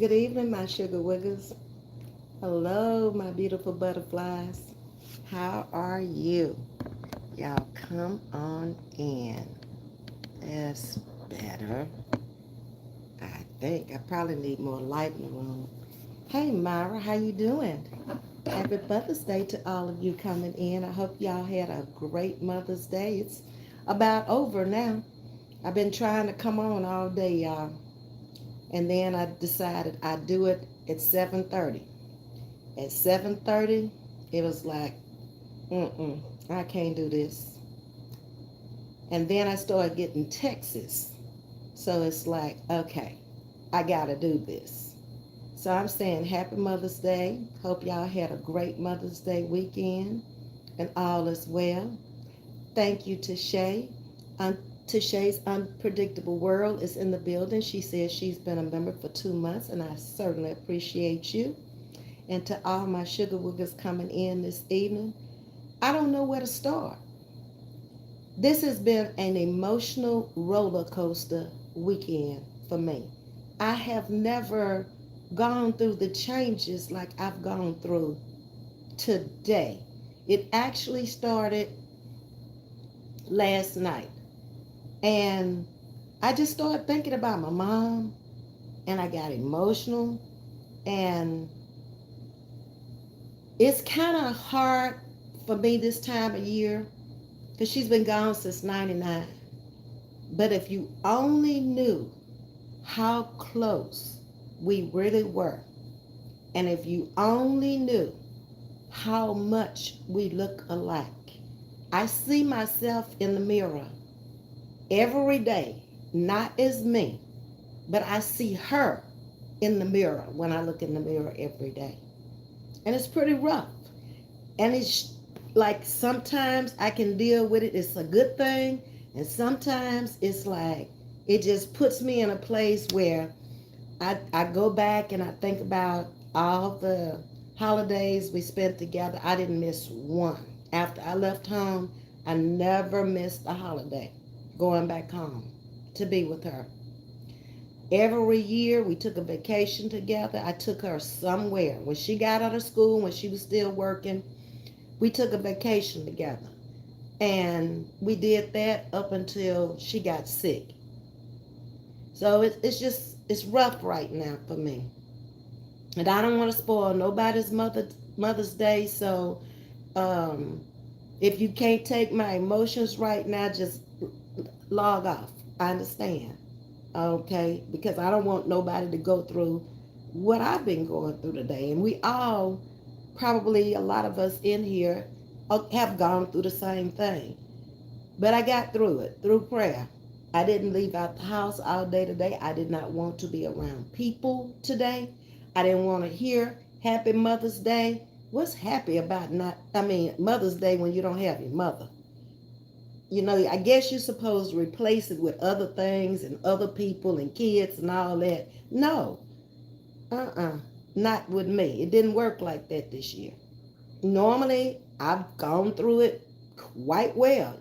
Good evening, my sugar wiggers. Hello, my beautiful butterflies. How are you? Y'all come on in. That's better. I think I probably need more light in the room. Hey, Myra, how you doing? Happy Mother's Day to all of you coming in. I hope y'all had a great Mother's Day. It's about over now. I've been trying to come on all day, y'all. And then I decided I'd do it at 7:30. At 7:30, it was like, I can't do this. And then I started getting texts. So it's like, okay, I got to do this. So I'm saying happy Mother's Day. Hope y'all had a great Mother's Day weekend and all is well. Thank you to Shay. Shay's Unpredictable World is in the building. She says she's been a member for 2 months, and I certainly appreciate you. And to all my sugar woogers coming in this evening, I don't know where to start. This has been an emotional roller coaster weekend for me. I have never gone through the changes like I've gone through today. It actually started last night. And I just started thinking about my mom, and I got emotional. And it's kind of hard for me this time of year because she's been gone since 99. But if you only knew how close we really were, and if you only knew how much we look alike. I see myself in the mirror every day, not as me, but I see her in the mirror when I look in the mirror every day. And it's pretty rough. And it's like sometimes I can deal with it. It's a good thing. And sometimes it's like it just puts me in a place where I go back and I think about all the holidays we spent together. I didn't miss one. After I left home, I never missed a holiday going back home to be with her. Every year we took a vacation together. I took her somewhere. When she got out of school, when she was still working, we took a vacation together. And we did that up until she got sick. So it's rough right now for me. And I don't want to spoil nobody's Mother's Day. So um, if you can't take my emotions right now, just log off. I understand. Okay? Because I don't want nobody to go through what I've been going through today. And we all, probably a lot of us in here, have gone through the same thing. But I got through it through prayer. I didn't leave out the house all day today. I did not want to be around people today. I didn't want to hear Happy Mother's Day. What's happy about Mother's Day when you don't have your mother? You know, I guess you're supposed to replace it with other things and other people and kids and all that. No, not with me. It didn't work like that this year. Normally, I've gone through it quite well,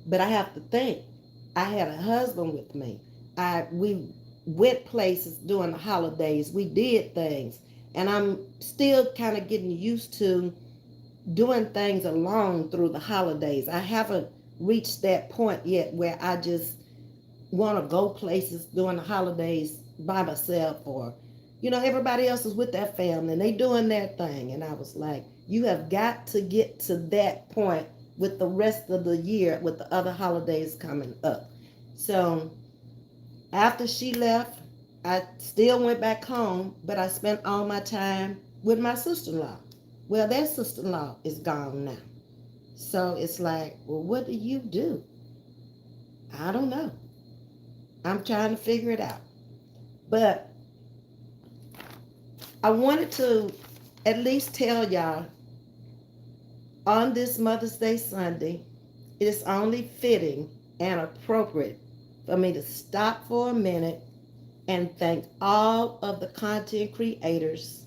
but I have to think. I had a husband with me. We went places during the holidays. We did things, and I'm still kind of getting used to doing things alone through the holidays. I haven't reached that point yet where I just want to go places during the holidays by myself, or everybody else is with their family and they doing their thing. And I was like, you have got to get to that point with the rest of the year with the other holidays coming up. So after she left, I still went back home, but I spent all my time with my sister-in-law. Well, their sister-in-law is gone now. So it's like, well, what do you do? I don't know. I'm trying to figure it out. But I wanted to at least tell y'all on this Mother's Day Sunday, it is only fitting and appropriate for me to stop for a minute and thank all of the content creators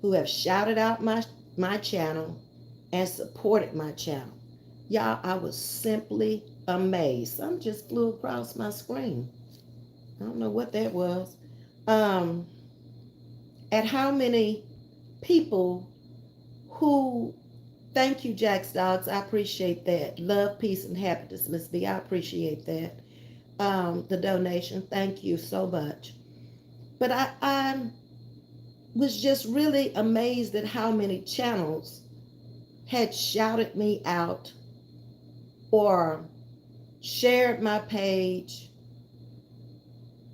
who have shouted out my channel and supported my channel. Y'all, I was simply amazed. Some just flew across my screen. I don't know what that was. at how many people who, thank you, Jack's Dogs. I appreciate that. Love, peace, and happiness, Ms.V. I appreciate that. The donation. Thank you so much. But I was just really amazed at how many channels had shouted me out or shared my page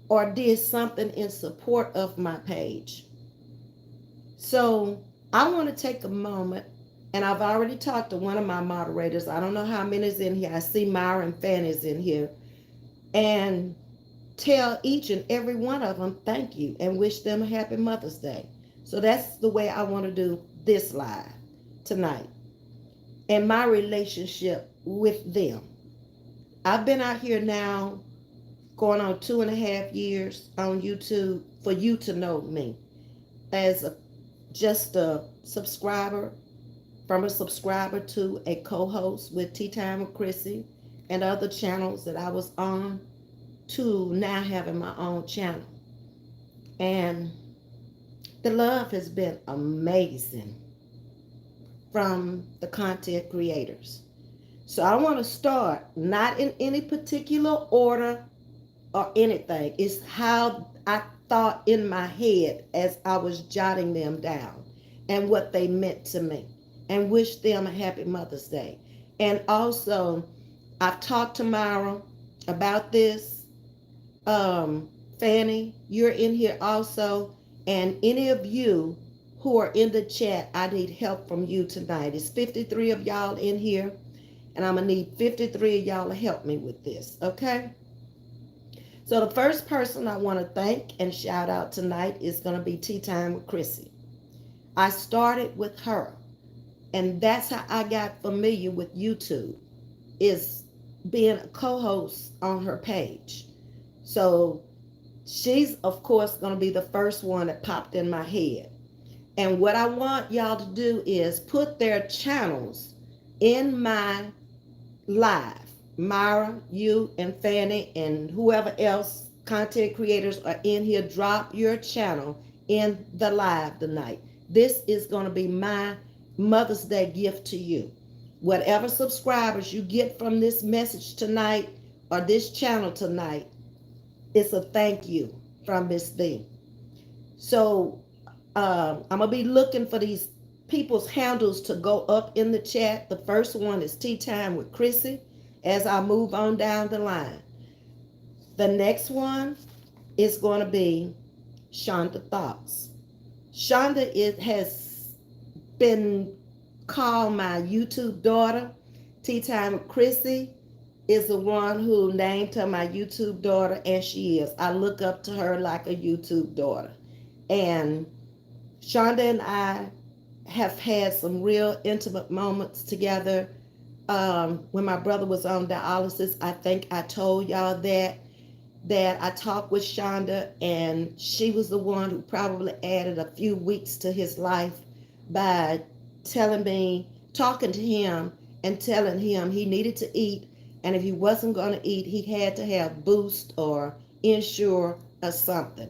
or did something in support of my page. So I want to take a moment, and I've already talked to one of my moderators. I don't know how many is in here. I see Myra and Fanny's in here. And tell each and every one of them thank you and wish them a happy Mother's Day. So that's the way I want to do this live tonight and my relationship with them. I've been out here now going on 2.5 years on YouTube for you to know me as just a subscriber, from a subscriber to a co-host with Tea Time with Chrissy and other channels that I was on, to now having my own channel. And the love has been amazing from the content creators. So I want to start not in any particular order or anything. It's how I thought in my head as I was jotting them down and what they meant to me, and wish them a happy Mother's Day. And also, I've talked to Myra about this. Fanny, you're in here also. And any of you who are in the chat, I need help from you tonight. It's 53 of y'all in here, and I'm going to need 53 of y'all to help me with this, okay? So the first person I want to thank and shout out tonight is going to be Tea Time with Chrissy. I started with her, and that's how I got familiar with YouTube, is being a co-host on her page. So she's, of course, going to be the first one that popped in my head. And what I want y'all to do is put their channels in my live. Myra, you, and Fanny, and whoever else, content creators are in here, drop your channel in the live tonight. This is going to be my Mother's Day gift to you. Whatever subscribers you get from this message tonight or this channel tonight, it's a thank you from Ms.V. So I'm going to be looking for these people's handles to go up in the chat. The first one is Tea Time with Chrissy as I move on down the line. The next one is going to be Shonda Thoughts. Shonda has been called my YouTube daughter. Tea Time with Chrissy is the one who named her my YouTube daughter, and she is. I look up to her like a YouTube daughter. And Shonda and I have had some real intimate moments together. When my brother was on dialysis, I think I told y'all that I talked with Shonda, and she was the one who probably added a few weeks to his life by telling me, talking to him and telling him he needed to eat, and if he wasn't going to eat, he had to have Boost or Ensure or something.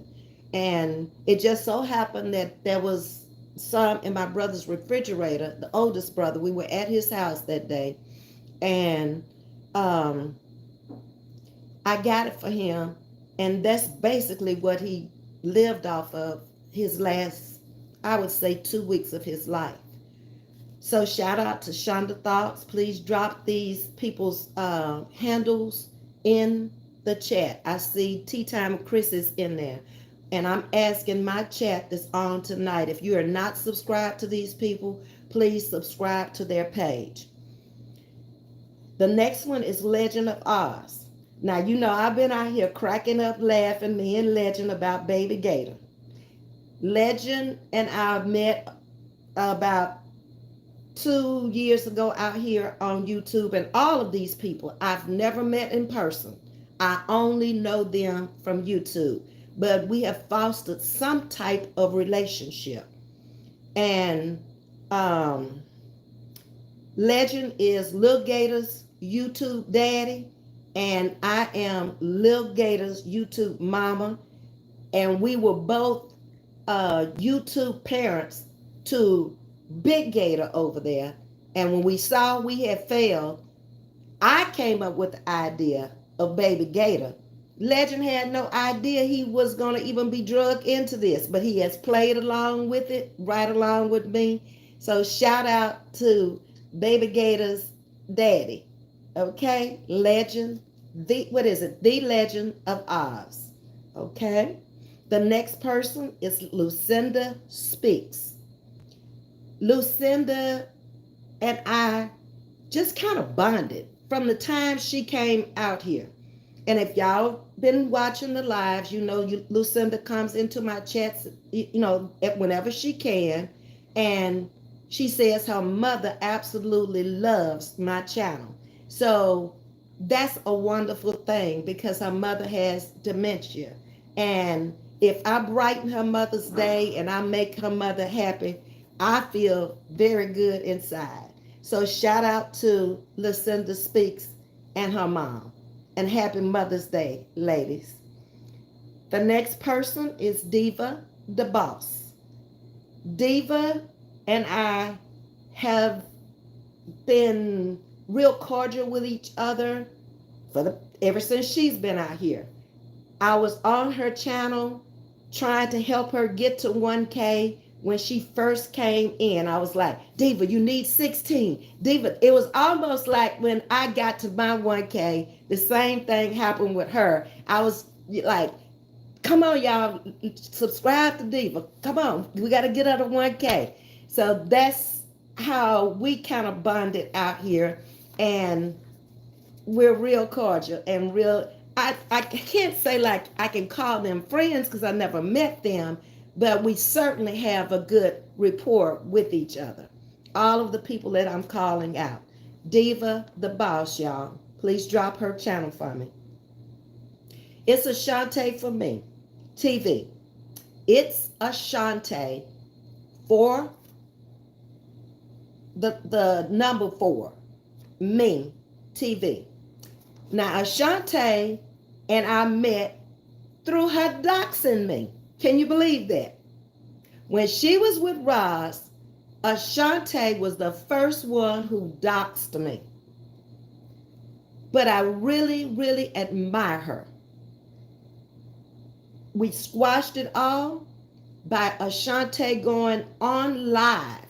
And it just so happened that there was some in my brother's refrigerator, the oldest brother. We were at his house that day, and I got it for him, and that's basically what he lived off of his last, I would say, 2 weeks of his life. So shout out to Shonda Thoughts. Please drop these people's handles in the chat. I see Tea Time with Chris is in there. And I'm asking my chat that's on tonight, if you are not subscribed to these people, please subscribe to their page. The next one is Legend of Oz. Now, you know, I've been out here cracking up, laughing, me and Legend, about Baby Gator. Legend and I met about 2 years ago out here on YouTube, and all of these people I've never met in person. I only know them from YouTube, but we have fostered some type of relationship. And Legend is Lil Gator's YouTube daddy, and I am Lil Gator's YouTube mama, and we were both YouTube parents to Big Gator over there. And when we saw we had failed, I came up with the idea of Baby Gator. Legend had no idea he was going to even be drugged into this, but he has played along with it, right along with me. So shout out to Baby Gator's daddy. Okay? Legend. What is it? The Legend of Oz. Okay? The next person is Lucinda Speaks. Lucinda and I just kind of bonded from the time she came out here. And if y'all been watching the lives, Lucinda comes into my chats, whenever she can. And she says her mother absolutely loves my channel. So that's a wonderful thing because her mother has dementia. And if I brighten her mother's day and I make her mother happy, I feel very good inside. So shout out to Lucinda Speaks and her mom. And happy Mother's Day, ladies. The next person is Diva the Boss. Diva and I have been real cordial with each other ever since she's been out here. I was on her channel trying to help her get to 1K when she first came in. I was like, Diva, you need 16. Diva, it was almost like when I got to my 1K, the same thing happened with her. I was like, come on, y'all, subscribe to Diva. Come on, we got to get her to 1K. So that's how we kind of bonded out here. And we're real cordial and real. I can't say like I can call them friends because I never met them, but we certainly have a good rapport with each other. All of the people that I'm calling out. Diva the Boss, y'all. Please drop her channel for me. It's Ashante for me. TV. It's Ashante for the number 4. Me. TV. Now, Ashante and I met through her doxing me. Can you believe that? When she was with Roz, Ashante was the first one who doxed me. But I really, really admire her. We squashed it all by Ashante going on live.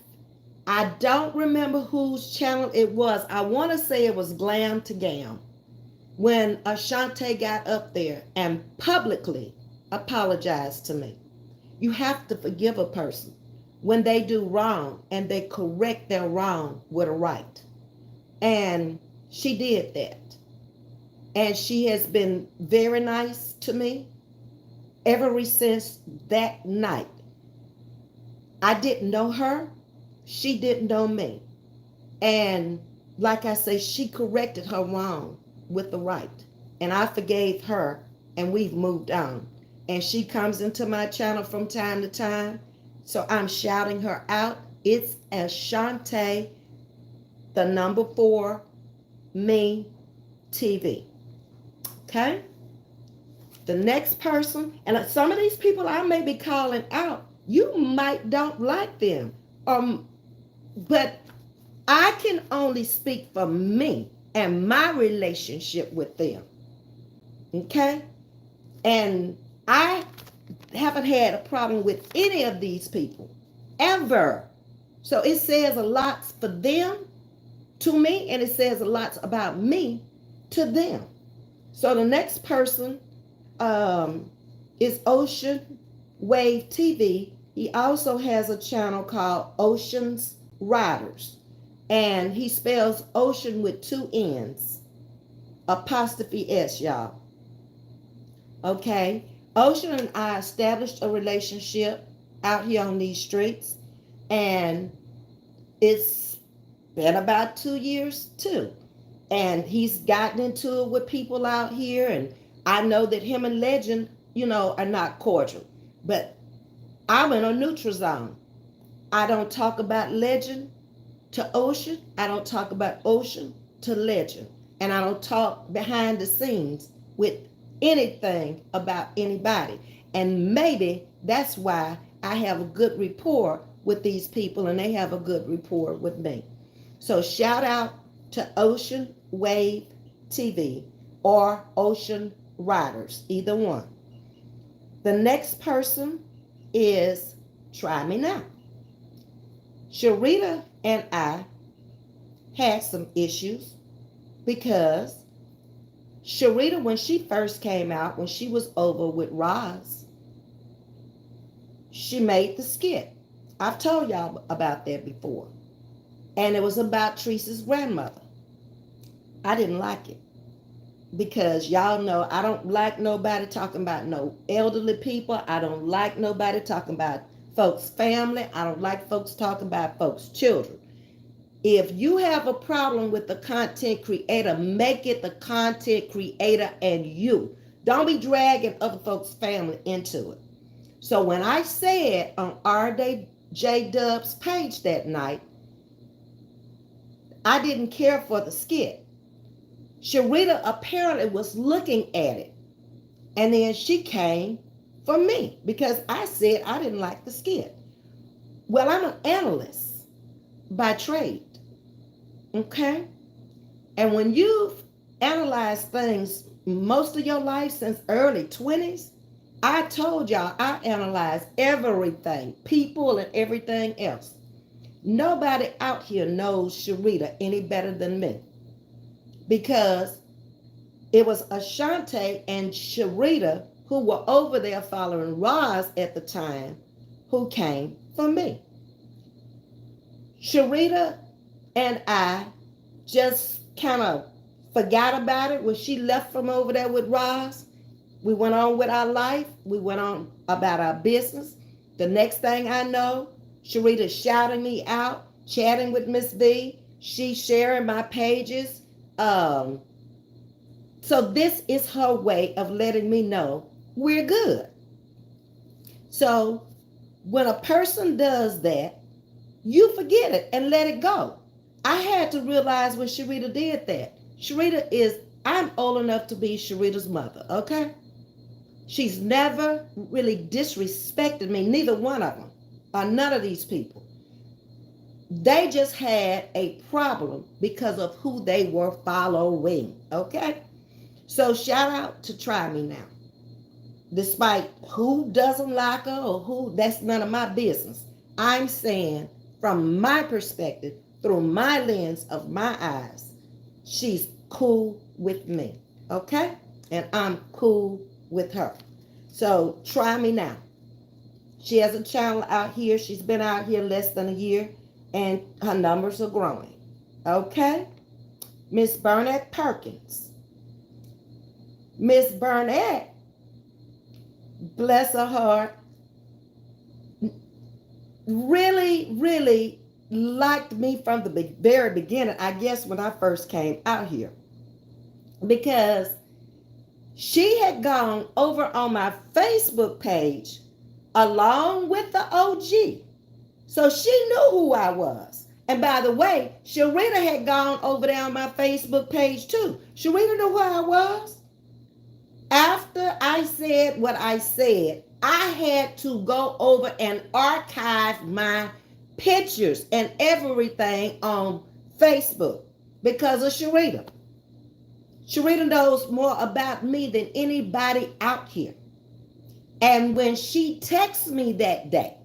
I don't remember whose channel it was. I want to say it was Glam to Gam. When Ashante got up there and publicly apologized to me. You have to forgive a person when they do wrong and they correct their wrong with a right. And she did that. And she has been very nice to me ever since that night. I didn't know her. She didn't know me. And like I say, she corrected her wrong with the right. And I forgave her and we've moved on. And she comes into my channel from time to time. So I'm shouting her out. It's Ashante, the number 4, me, TV. Okay? The next person, and some of these people I may be calling out, you might don't like them. But I can only speak for me and my relationship with them. Okay? And I haven't had a problem with any of these people ever. So it says a lot for them to me, and it says a lot about me to them. So the next person is Ocean Wave TV. He also has a channel called Ocean's Riders. And he spells ocean with 2 N's. Apostrophe S, y'all. Okay. Ocean and I established a relationship out here on these streets. And it's been about 2 years too. And he's gotten into it with people out here. And I know that him and Legend, are not cordial. But I'm in a neutral zone. I don't talk about Legend to Ocean. I don't talk about Ocean to Legend. And I don't talk behind the scenes with anything about anybody. And maybe that's why I have a good rapport with these people and they have a good rapport with me. So shout out to Ocean Wave TV or Ocean Riders, either one. The next person is Try Me Now. Sharita and I had some issues because Sharita, when she first came out, when she was over with Roz, she made the skit. I've told y'all about that before. And it was about Teresa's grandmother. I didn't like it because y'all know I don't like nobody talking about no elderly people. I don't like nobody talking about folks' family. I don't like folks talking about folks' children. If you have a problem with the content creator, make it the content creator and you. Don't be dragging other folks' family into it. So when I said on RJ Dub's page that night, I didn't care for the skit. Sharita apparently was looking at it. And then she came for me because I said I didn't like the skit. Well, I'm an analyst by trade. Okay? And when you've analyzed things most of your life since early 20s, I told y'all I analyze everything, people and everything else. Nobody out here knows Sharita any better than me because it was Ashante and Sharita who were over there following Roz at the time who came for me. Sharita and I just kind of forgot about it when she left from over there with Roz. We went on with our life. We went on about our business. The next thing I know, Sharita's shouting me out, chatting with Ms.V. She's sharing my pages. So this is her way of letting me know we're good. So when a person does that, you forget it and let it go. I had to realize when Sharita did that. I'm old enough to be Sharita's mother, okay? She's never really disrespected me, neither one of them, or none of these people. They just had a problem because of who they were following, okay? So shout out to Try Me Now. Despite who doesn't like her or who, that's none of my business. I'm saying from my perspective, through my lens of my eyes, she's cool with me, okay? And I'm cool with her. So Try Me Now. She has a channel out here. She's been out here less than a year, and her numbers are growing, okay? Miss Burnett Perkins. Miss Burnett, bless her heart, really liked me from the very beginning, I guess, when I first came out here. Because she had gone over on my Facebook page along with the OG. So she knew who I was. And by the way, Sharita had gone over there on my Facebook page too. Sharita knew who I was. After I said what I said, I had to go over and archive my pictures and everything on Facebook because of Sharita. Sharita knows more about me than anybody out here. And when she texted me that day,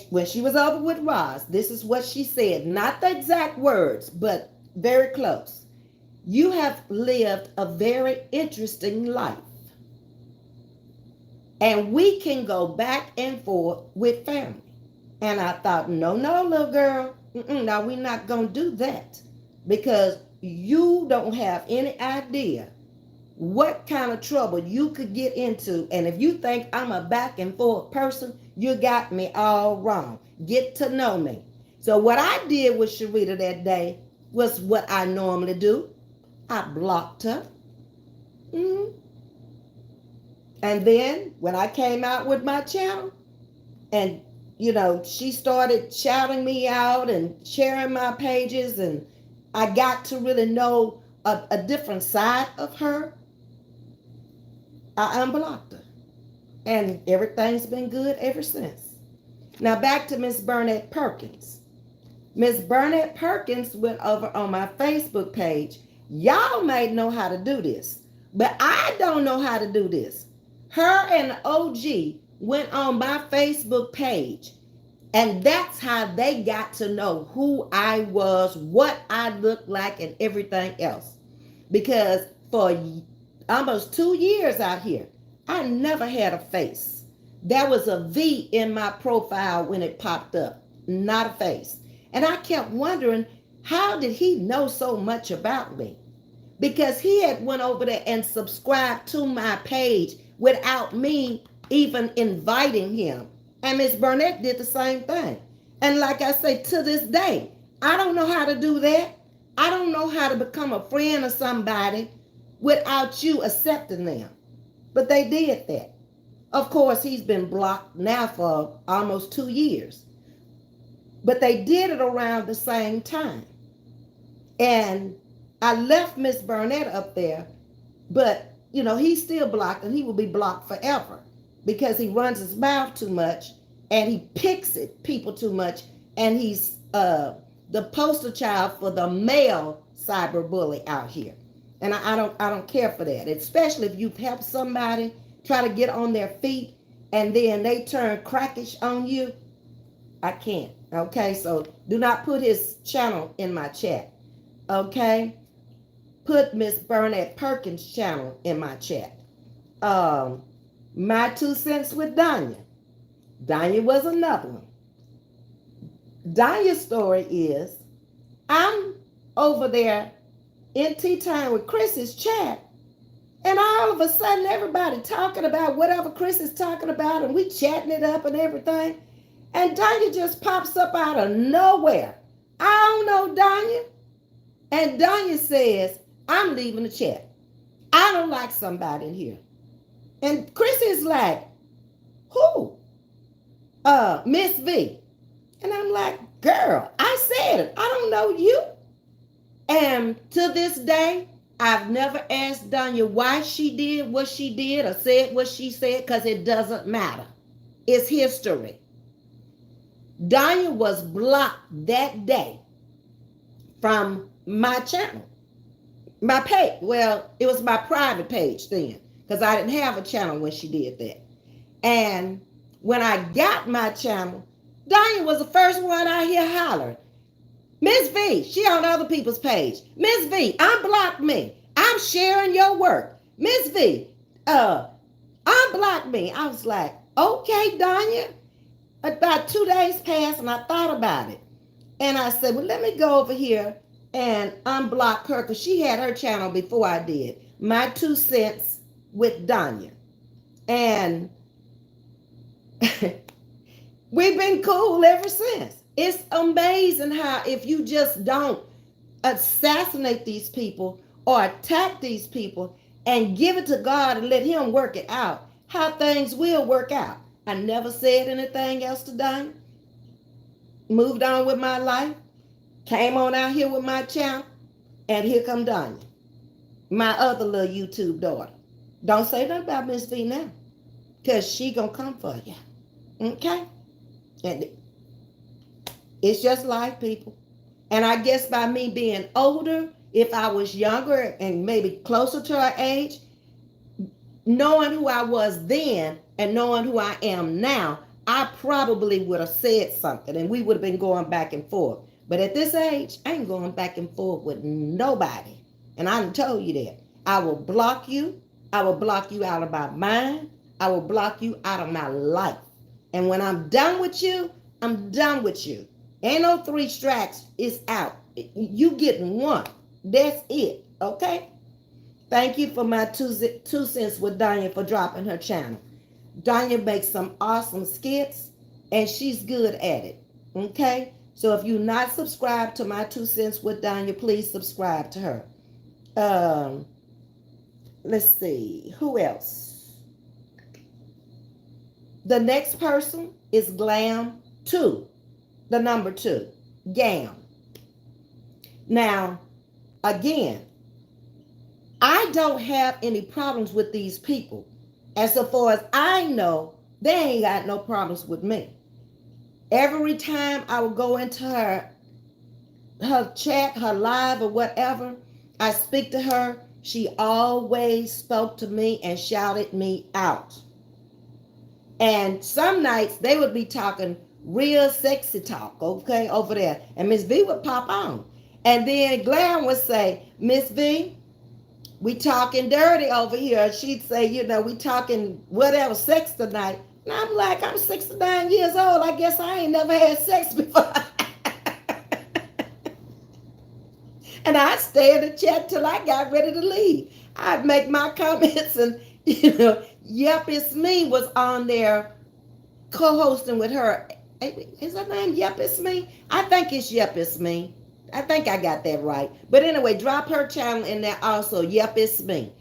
when she was over with Roz, this is what she said. Not the exact words, but very close. You have lived a very interesting life. And we can go back and forth with family. And I thought, no, little girl. No, we're not going to do that. Because you don't have any idea what kind of trouble you could get into. And if you think I'm a back and forth person, you got me all wrong. Get to know me. So what I did with Sharita that day was what I normally do. I blocked her. And then when I came out with my channel and, she started shouting me out and sharing my pages, and I got to really know a different side of her, I unblocked her. And everything's been good ever since. Now back to Miss Burnett Perkins. Miss Burnett Perkins went over on my Facebook page. Y'all may know how to do this, but I don't know how to do this. Her and OG went on my Facebook page, and that's how they got to know who I was, what I looked like, and everything else. Because for almost 2 years out here, I never had a face. There was a V in my profile when it popped up, not a face. And I kept wondering, how did he know so much about me? Because he had went over there and subscribed to my page without me even inviting him. And Miss Burnett did the same thing. And like I say, to this day, I don't know how to do that. I don't know how to become a friend of somebody without you accepting them. But they did that. Of course, he's been blocked now for almost 2 years. But they did it around the same time. And I left Miss Burnett up there, but he's still blocked, and he will be blocked forever because he runs his mouth too much and he picks at people too much, and he's the poster child for the male cyberbully out here. And I don't care for that, especially if you've helped somebody try to get on their feet and then they turn crackish on you. I can't. Okay, so do not put his channel in my chat. Okay, put Miss Burnett Perkins' channel in my chat. My 2 cents with Danya. Danya was another one. Danya's story is, I'm over there in tea time with Chris's chat, and all of a sudden everybody talking about whatever Chris is talking about, and we chatting it up and everything. And Danya just pops up out of nowhere. I don't know Danya. And Danya says, I'm leaving the chat. I don't like somebody in here. And Chris is like, who? Ms.V. And I'm like, girl, I said it. I don't know you. And to this day, I've never asked Danya why she did what she did or said what she said, because it doesn't matter. It's history. Danya was blocked that day from my channel. My page. Well, it was my private page then, because I didn't have a channel when she did that. And when I got my channel, Danya was the first one I hear hollering. Ms.V, she on other people's page. Ms.V, unblock me. I'm sharing your work. Ms.V, unblock me. I was like, okay, Danya. About 2 days passed and I thought about it. And I said, well, let me go over here and unblock her, because she had her channel before I did. My 2 cents with Danya. And we've been cool ever since. It's amazing how if you just don't assassinate these people or attack these people and give it to God and let him work it out, how things will work out. I never said anything else to Danya. Moved on with my life. Came on out here with my channel. And here come Danya, my other little YouTube daughter. Don't say nothing about Miss V now, because she gonna come for you. Okay? And it's just life, people. And I guess by me being older, if I was younger and maybe closer to her age, knowing who I was then and knowing who I am now, I probably would have said something and we would have been going back and forth. But at this age, I ain't going back and forth with nobody. And I done told you that. I will block you. I will block you out of my mind. I will block you out of my life. And when I'm done with you, I'm done with you. Ain't no 3 strikes. It's out. You getting 1. That's it. Okay? Thank you for my 2 cents with Danya for dropping her channel. Danya makes some awesome skits, and she's good at it. Okay? So if you're not subscribed to my 2 cents with Danya, please subscribe to her. Let's see. Who else? The next person is Glam2. The number 2. Gam. Now, again, I don't have any problems with these people. And so far as I know, they ain't got no problems with me. Every time I would go into her chat, her live or whatever, I speak to her, she always spoke to me and shouted me out. And some nights they would be talking real sexy talk, okay, over there. And Miss V would pop on. And then Glam would say, Miss V, we talking dirty over here. She'd say, we talking whatever sex tonight. And I'm like, I'm 69 years old. I guess I ain't never had sex before. And I'd stay in the chat till I got ready to leave. I'd make my comments and, Yep, It's Me was on there co-hosting with her. Is her name Yep, It's Me? I think it's Yep, It's Me. I think I got that right. But anyway, drop her channel in there also. Yep, It's Me.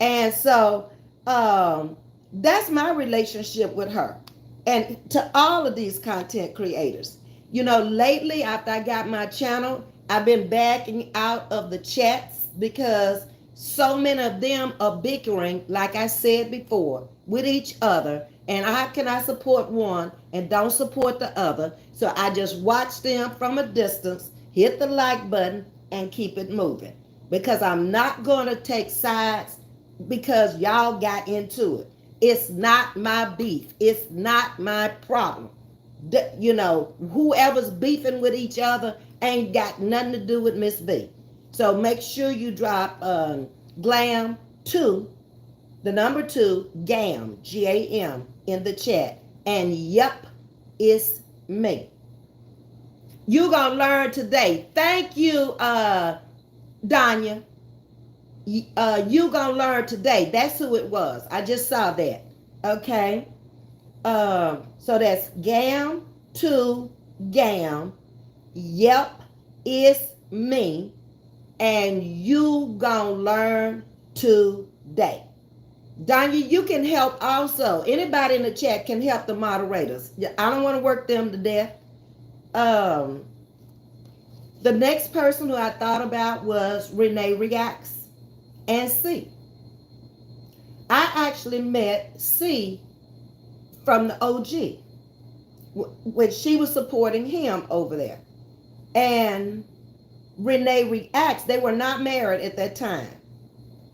And so that's my relationship with her. And to all of these content creators. Lately after I got my channel, I've been backing out of the chats because so many of them are bickering, like I said before, with each other. And how can I support one and don't support the other? So I just watch them from a distance, hit the like button, and keep it moving. Because I'm not going to take sides because y'all got into it. It's not my beef. It's not my problem. Whoever's beefing with each other ain't got nothing to do with Miss V. So make sure you drop glam 2, the number 2, GAM, GAM, in the chat. And yep, it's me. You gonna learn today. Thank you, Danya. You gonna learn today. That's who it was. I just saw that. Okay. So that's GAM 2, GAM. Yep, it's me. And you gonna learn today. Danya, you can help also. Anybody in the chat can help the moderators. I don't want to work them to death. The next person who I thought about was Renee Reacts and C. I actually met C from the OG when she was supporting him over there. And Renee Reacts, they were not married at that time.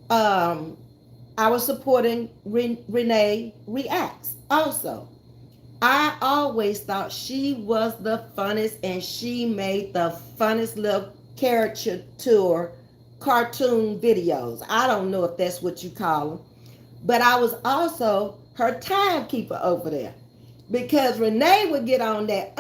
I was supporting Renee Reacts also. I always thought she was the funnest, and she made the funnest little caricature cartoon videos. I don't know if that's what you call them. But I was also her timekeeper over there. Because Renee would get on that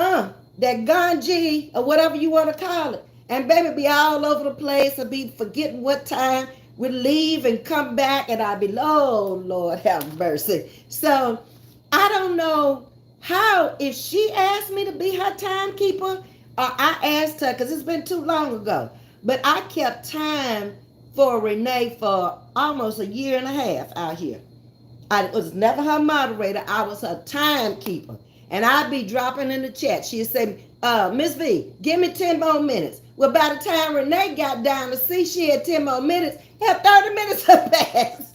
ganji or whatever you want to call it. And baby be all over the place and be forgetting what time we'd leave and come back, and I'd be, oh, Lord have mercy. So I don't know how, if she asked me to be her timekeeper or I asked her, because it's been too long ago. But I kept time for Renee for almost a year and a half out here. I was never her moderator. I was her timekeeper. And I'd be dropping in the chat. She'd say, Ms. V, give me 10 more minutes. Well, by the time Renee got down to see she had 10 more minutes, had 30 minutes to pass.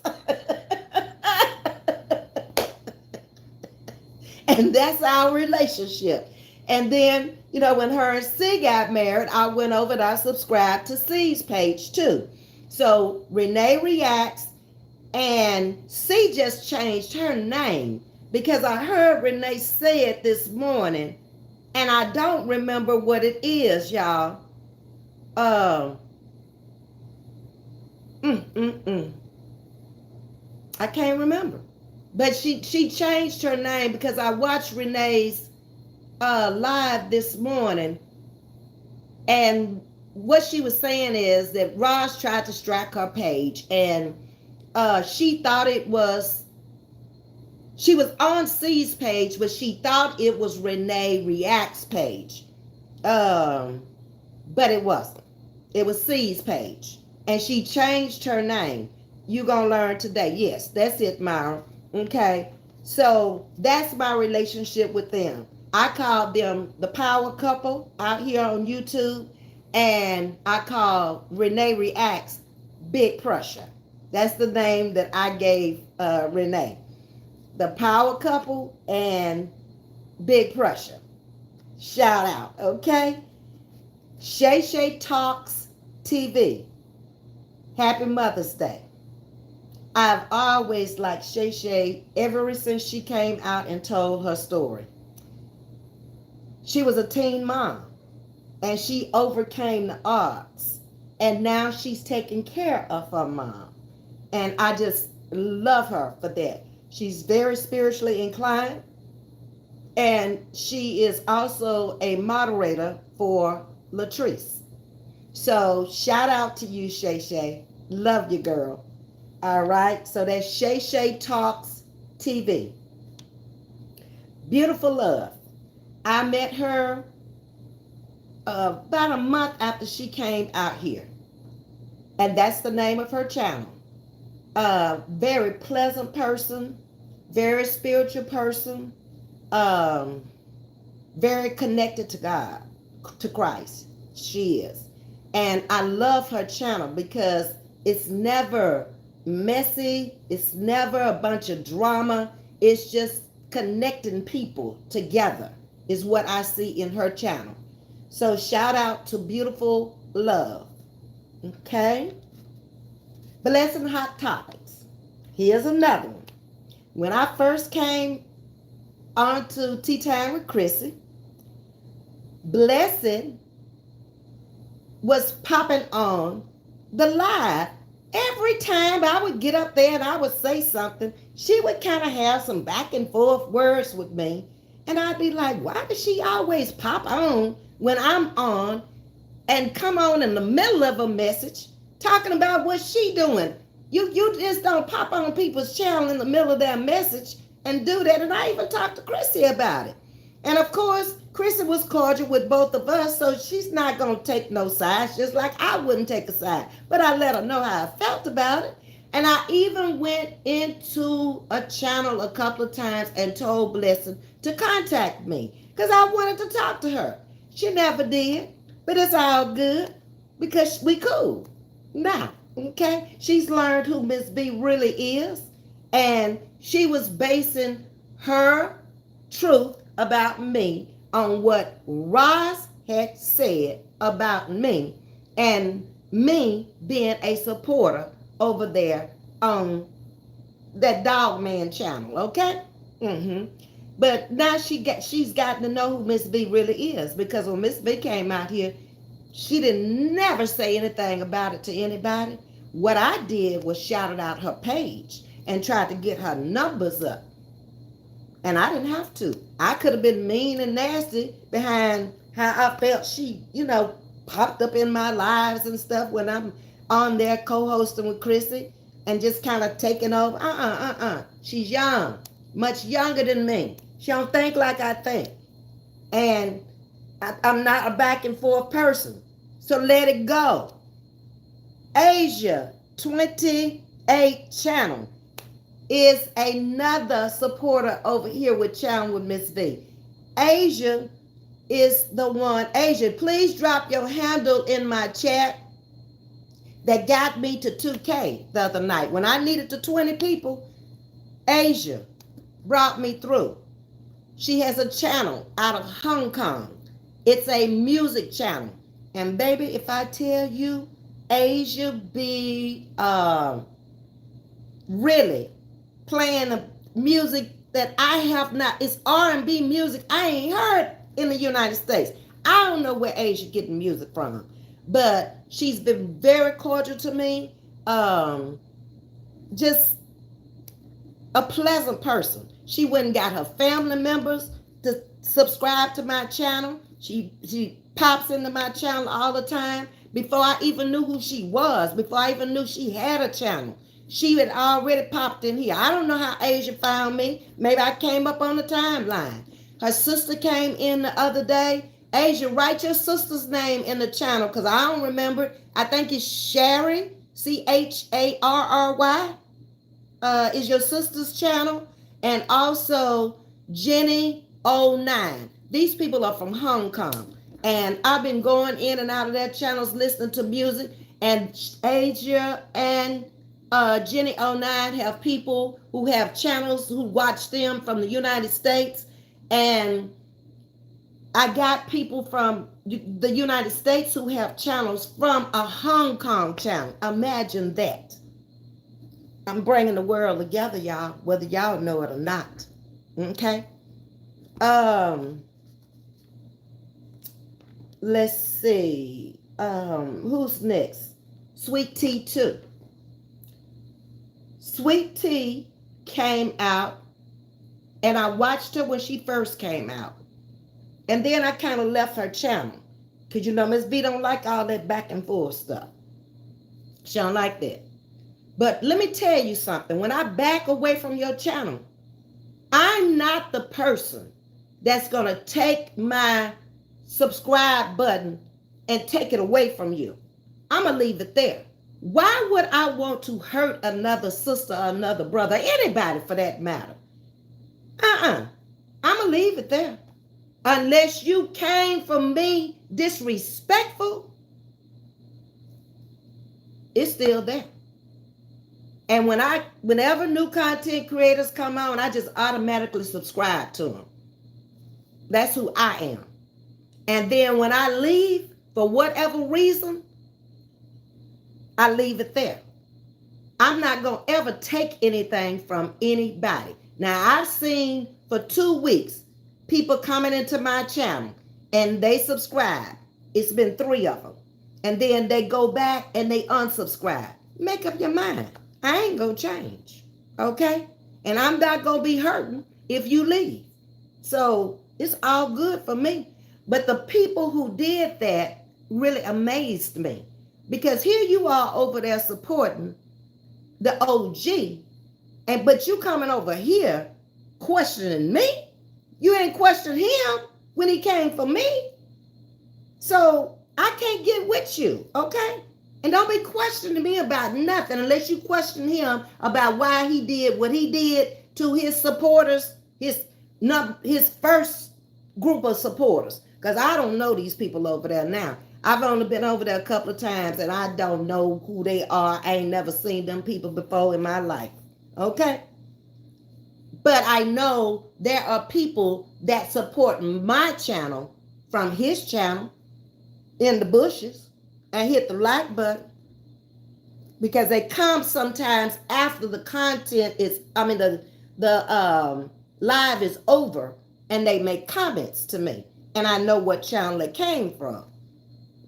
And that's our relationship. And then, when her and C got married, I went over and I subscribed to C's page too. So Renee Reacts, and C just changed her name because I heard Renee say it this morning, and I don't remember what it is, y'all. I can't remember. But she changed her name because I watched Renee's live this morning, and what she was saying is that Ross tried to strike her page, and she thought she was on C's page, but she thought it was Renee Reacts page. But it wasn't. It was C's page. And she changed her name. You gonna learn today. Yes, that's it, Myra. Okay. So that's my relationship with them. I called them the power couple out here on YouTube. And I call Renee Reacts Big Pressure. That's the name that I gave Renee. the Power Couple, and Big Pressure. Shout out, okay? Shay Shay Talks TV. Happy Mother's Day. I've always liked Shay Shay ever since she came out and told her story. She was a teen mom and she overcame the odds. And now she's taking care of her mom. And I just love her for that. She's very spiritually inclined. And she is also a moderator for Latrice. So shout out to you, Shay Shay. Love you, girl. All right. So that's Shay Shay Talks TV. Beautiful Love. I met her about a month after she came out here. And that's the name of her channel. Very pleasant person, very spiritual person, very connected to God, to Christ. She is. And I love her channel because it's never messy. It's never a bunch of drama. It's just connecting people together is what I see in her channel. So shout out to Beautiful Love. Okay? Blessing Hot Topics. Here's another one. When I first came onto Tea Time with Chrissy, Blessing was popping on the live. Every time I would get up there and I would say something, she would kind of have some back and forth words with me. And I'd be like, why does she always pop on when I'm on and come on in the middle of a message talking about what she doing? You just don't pop on people's channel in the middle of their message and do that. And I even talked to Chrissy about it. And of course, Chrissy was cordial with both of us, so she's not going to take no sides, just like I wouldn't take a side. But I let her know how I felt about it. And I even went into a channel a couple of times and told Blessing to contact me because I wanted to talk to her. She never did, but it's all good because we cool now, okay? She's learned who Ms.V really is, and she was basing her truth about me on what Roz had said about me and me being a supporter over there on that Dog Man channel, okay? But now she's gotten to know who Ms.V really is, because when Ms.V came out here, she didn't never say anything about it to anybody. What I did was shouted out her page and tried to get her numbers up. And I didn't have to. I could have been mean and nasty behind how I felt she, popped up in my lives and stuff when I'm on there co-hosting with Chrissy and just kind of taking over. She's young, much younger than me. She don't think like I think. And I'm not a back and forth person. So let it go. Asia 28 channel is another supporter over here with Challenge with Ms.V. Asia is the one. Asia, please drop your handle in my chat. That got me to 2K the other night. When I needed to 20 people, Asia brought me through. She has a channel out of Hong Kong. It's a music channel. And baby, if I tell you, Asia be really playing the music that I have not. It's R&B music I ain't heard in the United States. I don't know where Asia getting music from, but she's been very cordial to me. Just a pleasant person. She went and got her family members to subscribe to my channel. She pops into my channel all the time. Before I even knew who she was, before I even knew she had a channel, she had already popped in here. I don't know how Asia found me. Maybe I came up on the timeline. Her sister came in the other day. Asia, write your sister's name in the channel because I don't remember. I think it's Sherry, Charry, is your sister's channel. And also Jenny09. These people are from Hong Kong. And I've been going in and out of their channels listening to music. And Asia and Jenny09 have people who have channels who watch them from the United States. And I got people from the United States who have channels from a Hong Kong channel. Imagine that. I'm bringing the world together, y'all, whether y'all know it or not. Okay? Let's see. Who's next? Sweet Tea 2. Sweet Tea came out, and I watched her when she first came out. And then I kind of left her channel. Because you know Ms.V don't like all that back and forth stuff. She don't like that. But let me tell you something. When I back away from your channel, I'm not the person that's going to take my subscribe button and take it away from you. I'm going to leave it there. Why would I want to hurt another sister or another brother, anybody for that matter? I'm going to leave it there. Unless you came from me disrespectful, it's still there. And whenever new content creators come on, I just automatically subscribe to them. That's who I am. And then when I leave, for whatever reason, I leave it there. I'm not going to ever take anything from anybody. Now, I've seen for 2 weeks, people coming into my channel and they subscribe. It's been 3 of them. And then they go back and they unsubscribe. Make up your mind. I ain't going to change. Okay? And I'm not going to be hurting if you leave. So it's all good for me. But the people who did that really amazed me. Because here you are over there supporting the OG. But you coming over here questioning me. You ain't questioned him when he came for me. So I can't get with you, okay? And don't be questioning me about nothing unless you question him about why he did what he did to his supporters, his first group of supporters. Because I don't know these people over there now. I've only been over there a couple of times and I don't know who they are. I ain't never seen them people before in my life, okay? But I know there are people that support my channel from his channel in the bushes and hit the like button because they come sometimes after the content is, the live is over and they make comments to me and I know what channel it came from.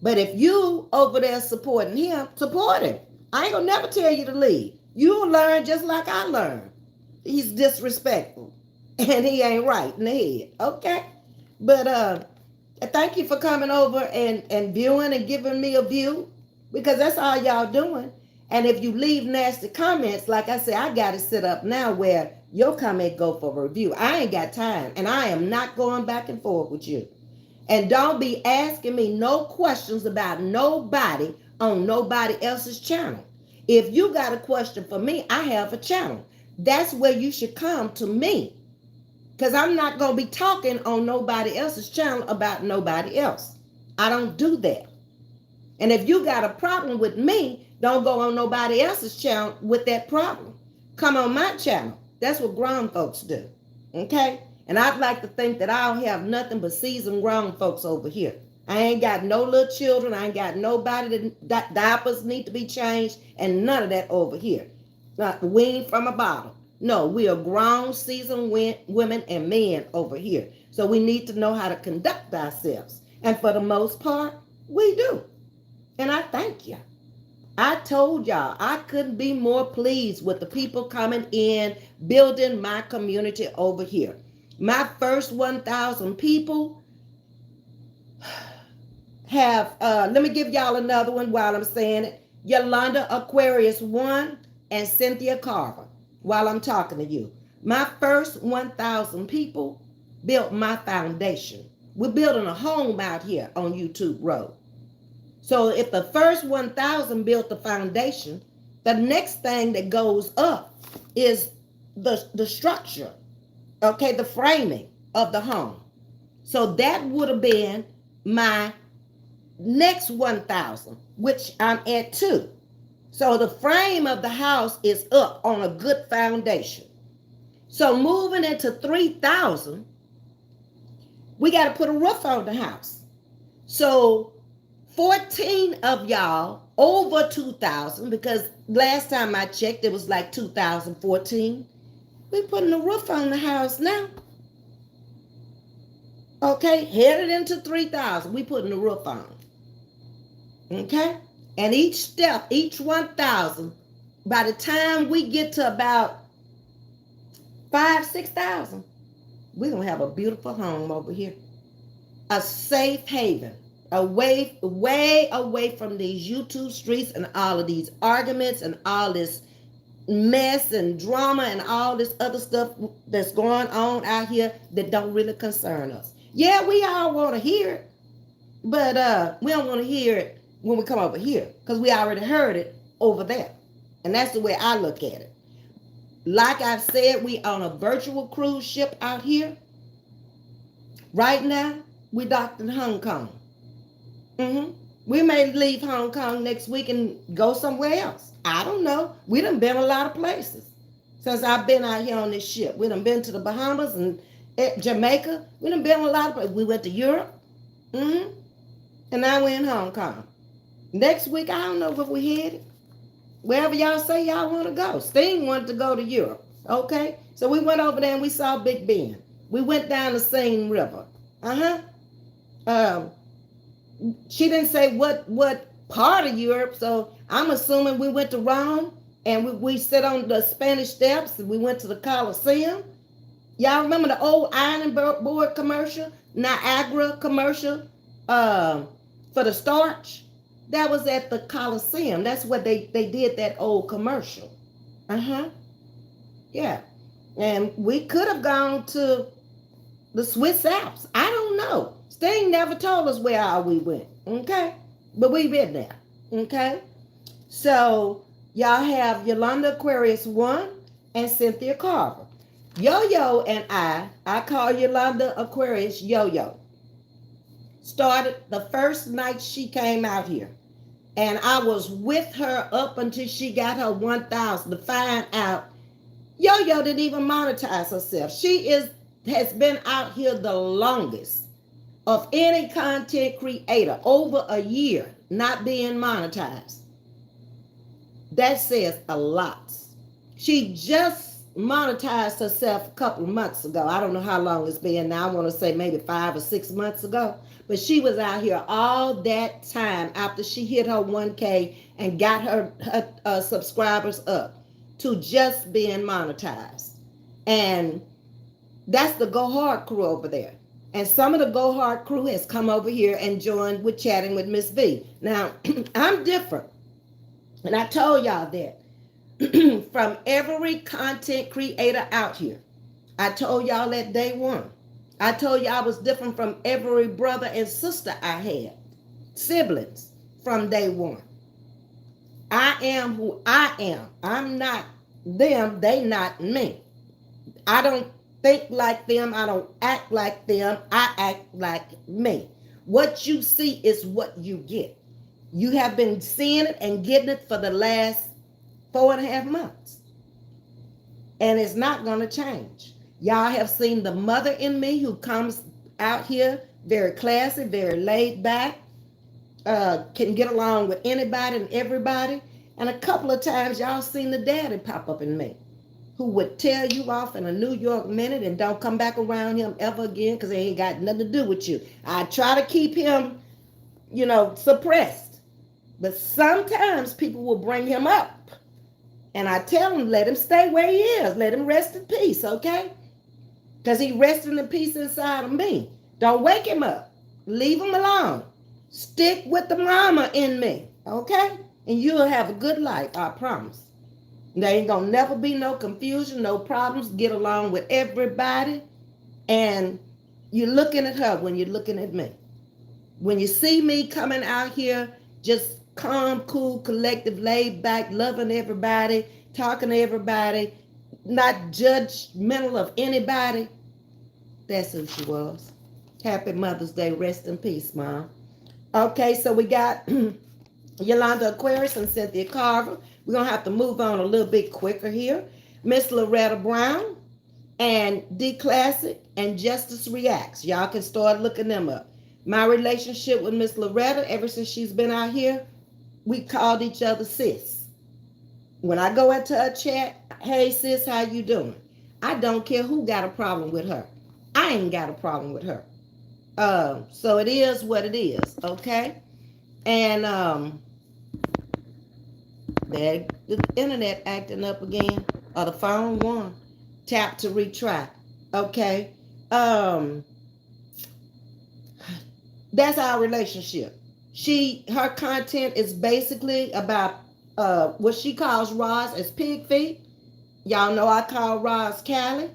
But if you over there supporting him, support him. I ain't gonna never tell you to leave. You'll learn just like I learned. He's disrespectful and he ain't right in the head, okay? But thank you for coming over and viewing and giving me a view because that's all y'all doing. And if you leave nasty comments, like I said, I got it set up now where your comment go for review. I ain't got time and I am not going back and forth with you. And don't be asking me no questions about nobody on nobody else's channel. If you got a question for me, I have a channel. That's where you should come to me. Because I'm not going to be talking on nobody else's channel about nobody else. I don't do that. And if you got a problem with me, don't go on nobody else's channel with that problem. Come on my channel. That's what grown folks do. Okay? And I'd like to think that I don't have nothing but seasoned grown folks over here. I ain't got no little children. I ain't got nobody that diapers need to be changed and none of that over here. Not weaned from a bottle. No, we are grown, seasoned women and men over here. So we need to know how to conduct ourselves. And for the most part, we do. And I thank you. I told y'all I couldn't be more pleased with the people coming in, building my community over here. My first 1,000 people have, let me give y'all another one while I'm saying it. Yolanda Aquarius 1 and Cynthia Carver. While I'm talking to you, my first 1,000 people built my foundation. We're building a home out here on YouTube Road. So if the first 1,000 built the foundation, the next thing that goes up is the structure, okay, the framing of the home. So that would have been my next 1,000, which I'm at 2. So the frame of the house is up on a good foundation. So moving into 3,000, we got to put a roof on the house. So 14 of y'all over 2,000, because last time I checked, it was like 2014. We putting a roof on the house now. Okay, headed into 3,000, we putting the roof on. Okay, and each step, each 1,000, by the time we get to about 6,000, we're gonna have a beautiful home over here, a safe haven, way away from these YouTube streets and all of these arguments and all this mess and drama and all this other stuff that's going on out here that don't really concern us. Yeah, we all want to hear it, but we don't want to hear it when we come over here, because we already heard it over there. And that's the way I look at it. Like I've said, we on a virtual cruise ship out here. Right now, we docked in Hong Kong. We may leave Hong Kong next week and go somewhere else. I don't know. We done been a lot of places since I've been out here on this ship. We done been to the Bahamas and Jamaica. We done been a lot of places. We went to Europe. And now we're in Hong Kong. Next week, I don't know where we headed. Wherever y'all say y'all want to go. Sting wanted to go to Europe. Okay? So we went over there and we saw Big Ben. We went down the Seine River. She didn't say what part of Europe, so I'm assuming we went to Rome and we sit on the Spanish Steps and we went to the Colosseum. Y'all remember the old iron board commercial, Niagara commercial for the starch? That was at the Colosseum. That's where they did that old commercial. Yeah. And we could have gone to the Swiss Alps. I don't know. Sting never told us where all we went. Okay? But we've been there. Okay? So y'all have Yolanda Aquarius 1 and Cynthia Carver. Yo-Yo and I call Yolanda Aquarius Yo-Yo, started the first night she came out here. And I was with her up until she got her 1,000 to find out Yo-Yo didn't even monetize herself. She has been out here the longest of any content creator, over a year not being monetized. That says a lot. She just monetized herself a couple of months ago. I don't know how long it's been now. I want to say maybe 5 or 6 months ago. But she was out here all that time after she hit her 1K and got her subscribers up to just being monetized. And that's the Go Hard crew over there. And some of the Go Hard crew has come over here and joined with chatting with Ms.V. Now, I'm different. And I told y'all that from every content creator out here. I told y'all that day one. I told you I was different from every brother and sister I had. Siblings from day one. I am who I am. I'm not them. They not me. I don't think like them. I don't act like them. I act like me. What you see is what you get. You have been seeing it and getting it for the last 4.5 months. And it's not going to change. Y'all have seen the mother in me who comes out here very classy, very laid back, can get along with anybody and everybody. And a couple of times y'all seen the daddy pop up in me, who would tell you off in a New York minute and don't come back around him ever again because he ain't got nothing to do with you. I try to keep him, suppressed. But sometimes people will bring him up. And I tell him, let him stay where he is. Let him rest in peace, okay? Because he resting in peace inside of me. Don't wake him up. Leave him alone. Stick with the mama in me, okay? And you'll have a good life, I promise. There ain't gonna never be no confusion, no problems. Get along with everybody. And you're looking at her when you're looking at me. When you see me coming out here, just calm, cool, collective, laid back, loving everybody, talking to everybody, not judgmental of anybody. That's who she was. Happy Mother's Day. Rest in peace, Mom. Okay, so we got Yolanda Aquarius and Cynthia Carver. We're going to have to move on a little bit quicker here. Miss Loretta Brown and D Classic and Justice Reacts. Y'all can start looking them up. My relationship with Miss Loretta, ever since she's been out here, we called each other sis. When I go into a chat, hey sis, how you doing? I don't care who got a problem with her. I ain't got a problem with her. So it is what it is, okay? And the internet acting up again, or the phone won. Tap to retry. Okay. Um, that's our relationship. Her content is basically about what she calls Roz as pig feet. Y'all know I call Roz Callie.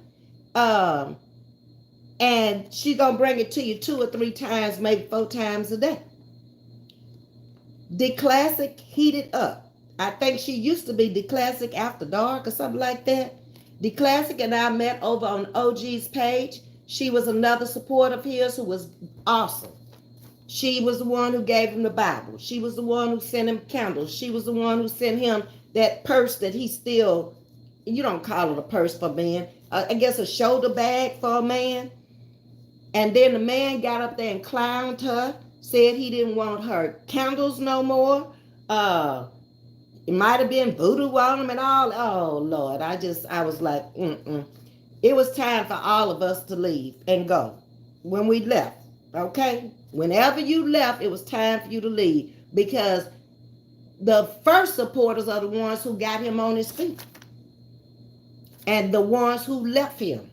Um, and she gonna bring it to you 2 or 3 times, maybe 4 times a day. The classic heated up. I think she used to be the classic after dark or something like that. The classic and I met over on OG's page. She was another supporter of his who was awesome. She was the one who gave him the Bible. She was the one who sent him candles. She was the one who sent him that purse that he still, you don't call it a purse for men, I guess a shoulder bag for a man. And then the man got up there and clowned her, said he didn't want her candles no more. It might have been voodoo on him and all. Oh, Lord, I was like, mm-mm. It was time for all of us to leave and go when we left, okay? Whenever you left, it was time for you to leave because the first supporters are the ones who got him on his feet and the ones who left him.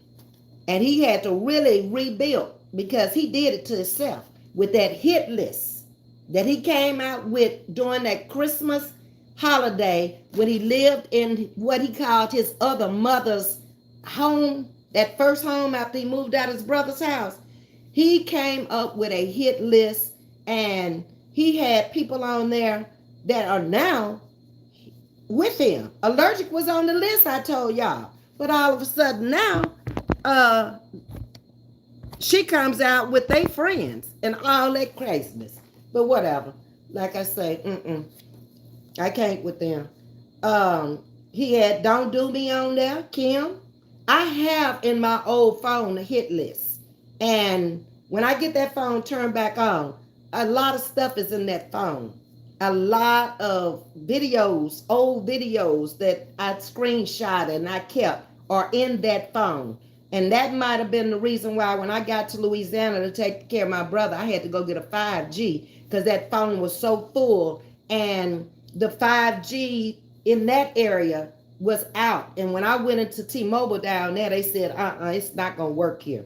And he had to really rebuild because he did it to himself with that hit list that he came out with during that Christmas holiday when he lived in what he called his other mother's home, that first home after he moved out of his brother's house. He came up with a hit list and he had people on there that are now with him. Allergic was on the list, I told y'all. But all of a sudden now, she comes out with their friends and all that craziness. But whatever. Like I say, I can't with them. He had Don't Do Me on there, Kim. I have in my old phone a hit list. And when I get that phone turned back on, a lot of stuff is in that phone. A lot of videos, old videos that I screenshot and I kept are in that phone. And that might have been the reason why when I got to Louisiana to take care of my brother, I had to go get a 5G because that phone was so full. And the 5G in that area was out. And when I went into T-Mobile down there, they said, it's not going to work here.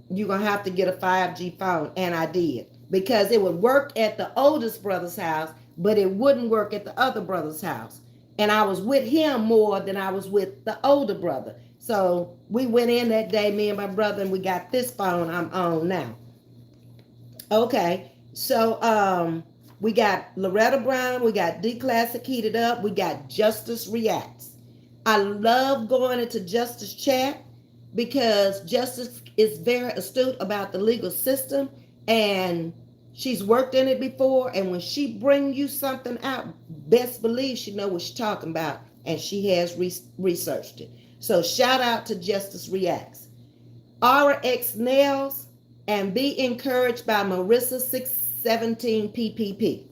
You're going to have to get a 5G phone. And I did. Because it would work at the oldest brother's house, but it wouldn't work at the other brother's house. And I was with him more than I was with the older brother. So we went in that day, me and my brother, and we got this phone I'm on now. Okay, so we got Loretta Brown, we got D Classic Heated Up, we got Justice Reacts. I love going into Justice Chat because Justice is very astute about the legal system and she's worked in it before, and when she bring you something out, best believe she know what she's talking about and she has researched it. So shout out to Justice Reacts. RX Nails and Be Encouraged by Marissa 617 PPP.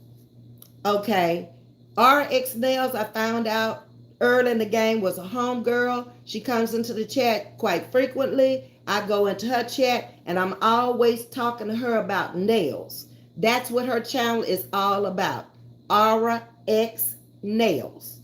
Okay. RX Nails, I found out early in the game, was a homegirl. She comes into the chat quite frequently. I go into her chat and I'm always talking to her about nails. That's what her channel is all about. RX Nails.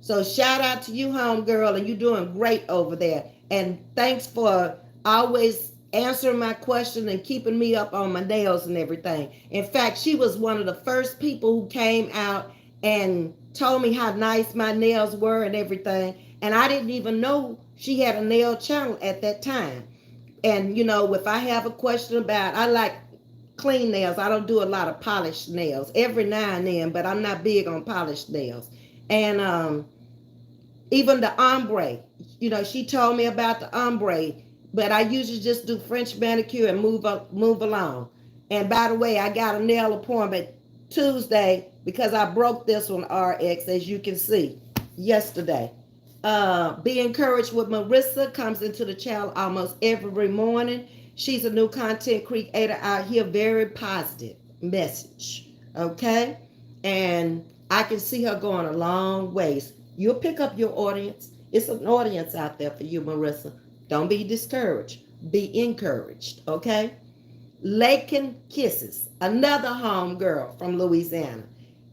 So shout out to you, homegirl, and you're doing great over there. And thanks for always answering my question and keeping me up on my nails and everything. In fact, she was one of the first people who came out and told me how nice my nails were and everything. And I didn't even know she had a nail channel at that time. And, you know, if I have a question about, I like clean nails. I don't do a lot of polished nails every now and then, but I'm not big on polished nails. And even the ombre, you know, she told me about the ombre, but I usually just do French manicure and move along. And by the way, I got a nail appointment Tuesday because I broke this one, RX, as you can see, yesterday. Be Encouraged with Marissa comes into the channel almost every morning. She's a new content creator out here, very positive message. Okay? And I can see her going a long ways. You'll pick up your audience. It's an audience out there for you, Marissa. Don't be discouraged. Be encouraged. Okay? Lakin Kisses, another home girl from Louisiana.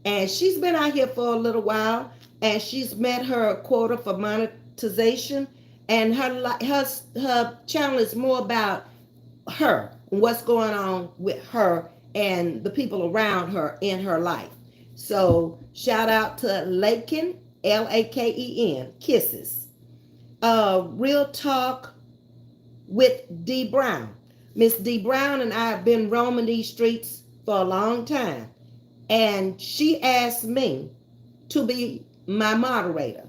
And she's been out here for a little while, and she's met her quota for monetization. And her channel is more about her, what's going on with her and the people around her in her life. So shout out to Laken, Laken, Kisses. Real Talk with D Brown. Miss D Brown and I have been roaming these streets for a long time, and she asked me to be my moderator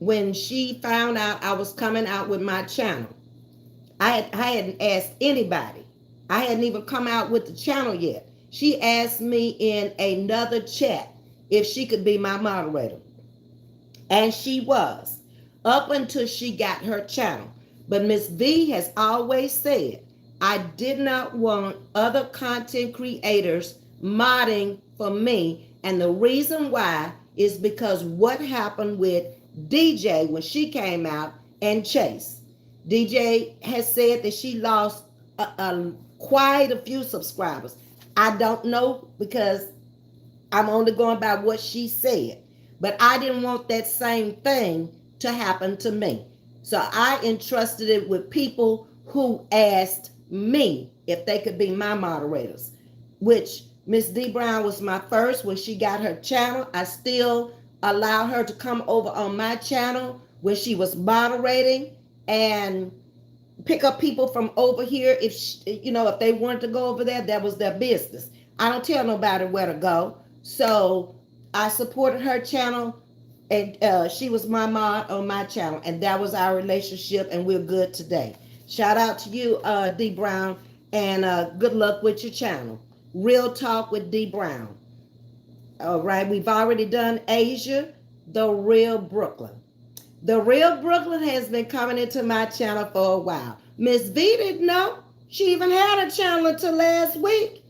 when she found out I was coming out with my channel. I hadn't asked anybody. I hadn't even come out with the channel yet. She asked me in another chat if she could be my moderator. And she was, up until she got her channel. But Ms.V has always said, I did not want other content creators modding for me. And the reason why is because what happened with DJ when she came out and Chase. DJ has said that she lost quite a few subscribers. I don't know because I'm only going by what she said. But I didn't want that same thing to happen to me. So I entrusted it with people who asked me if they could be my moderators, which Miss D Brown was my first when she got her channel. I still allowed her to come over on my channel when she was moderating and pick up people from over here. If if they wanted to go over there, that was their business. I don't tell nobody where to go. So I supported her channel, and she was my mod on my channel, and that was our relationship, and we're good today. Shout out to you, D Brown, and good luck with your channel. Real Talk with D Brown. All right, we've already done Asia, The Real Brooklyn. The Real Brooklyn has been coming into my channel for a while. Ms.V didn't know she even had a channel until last week.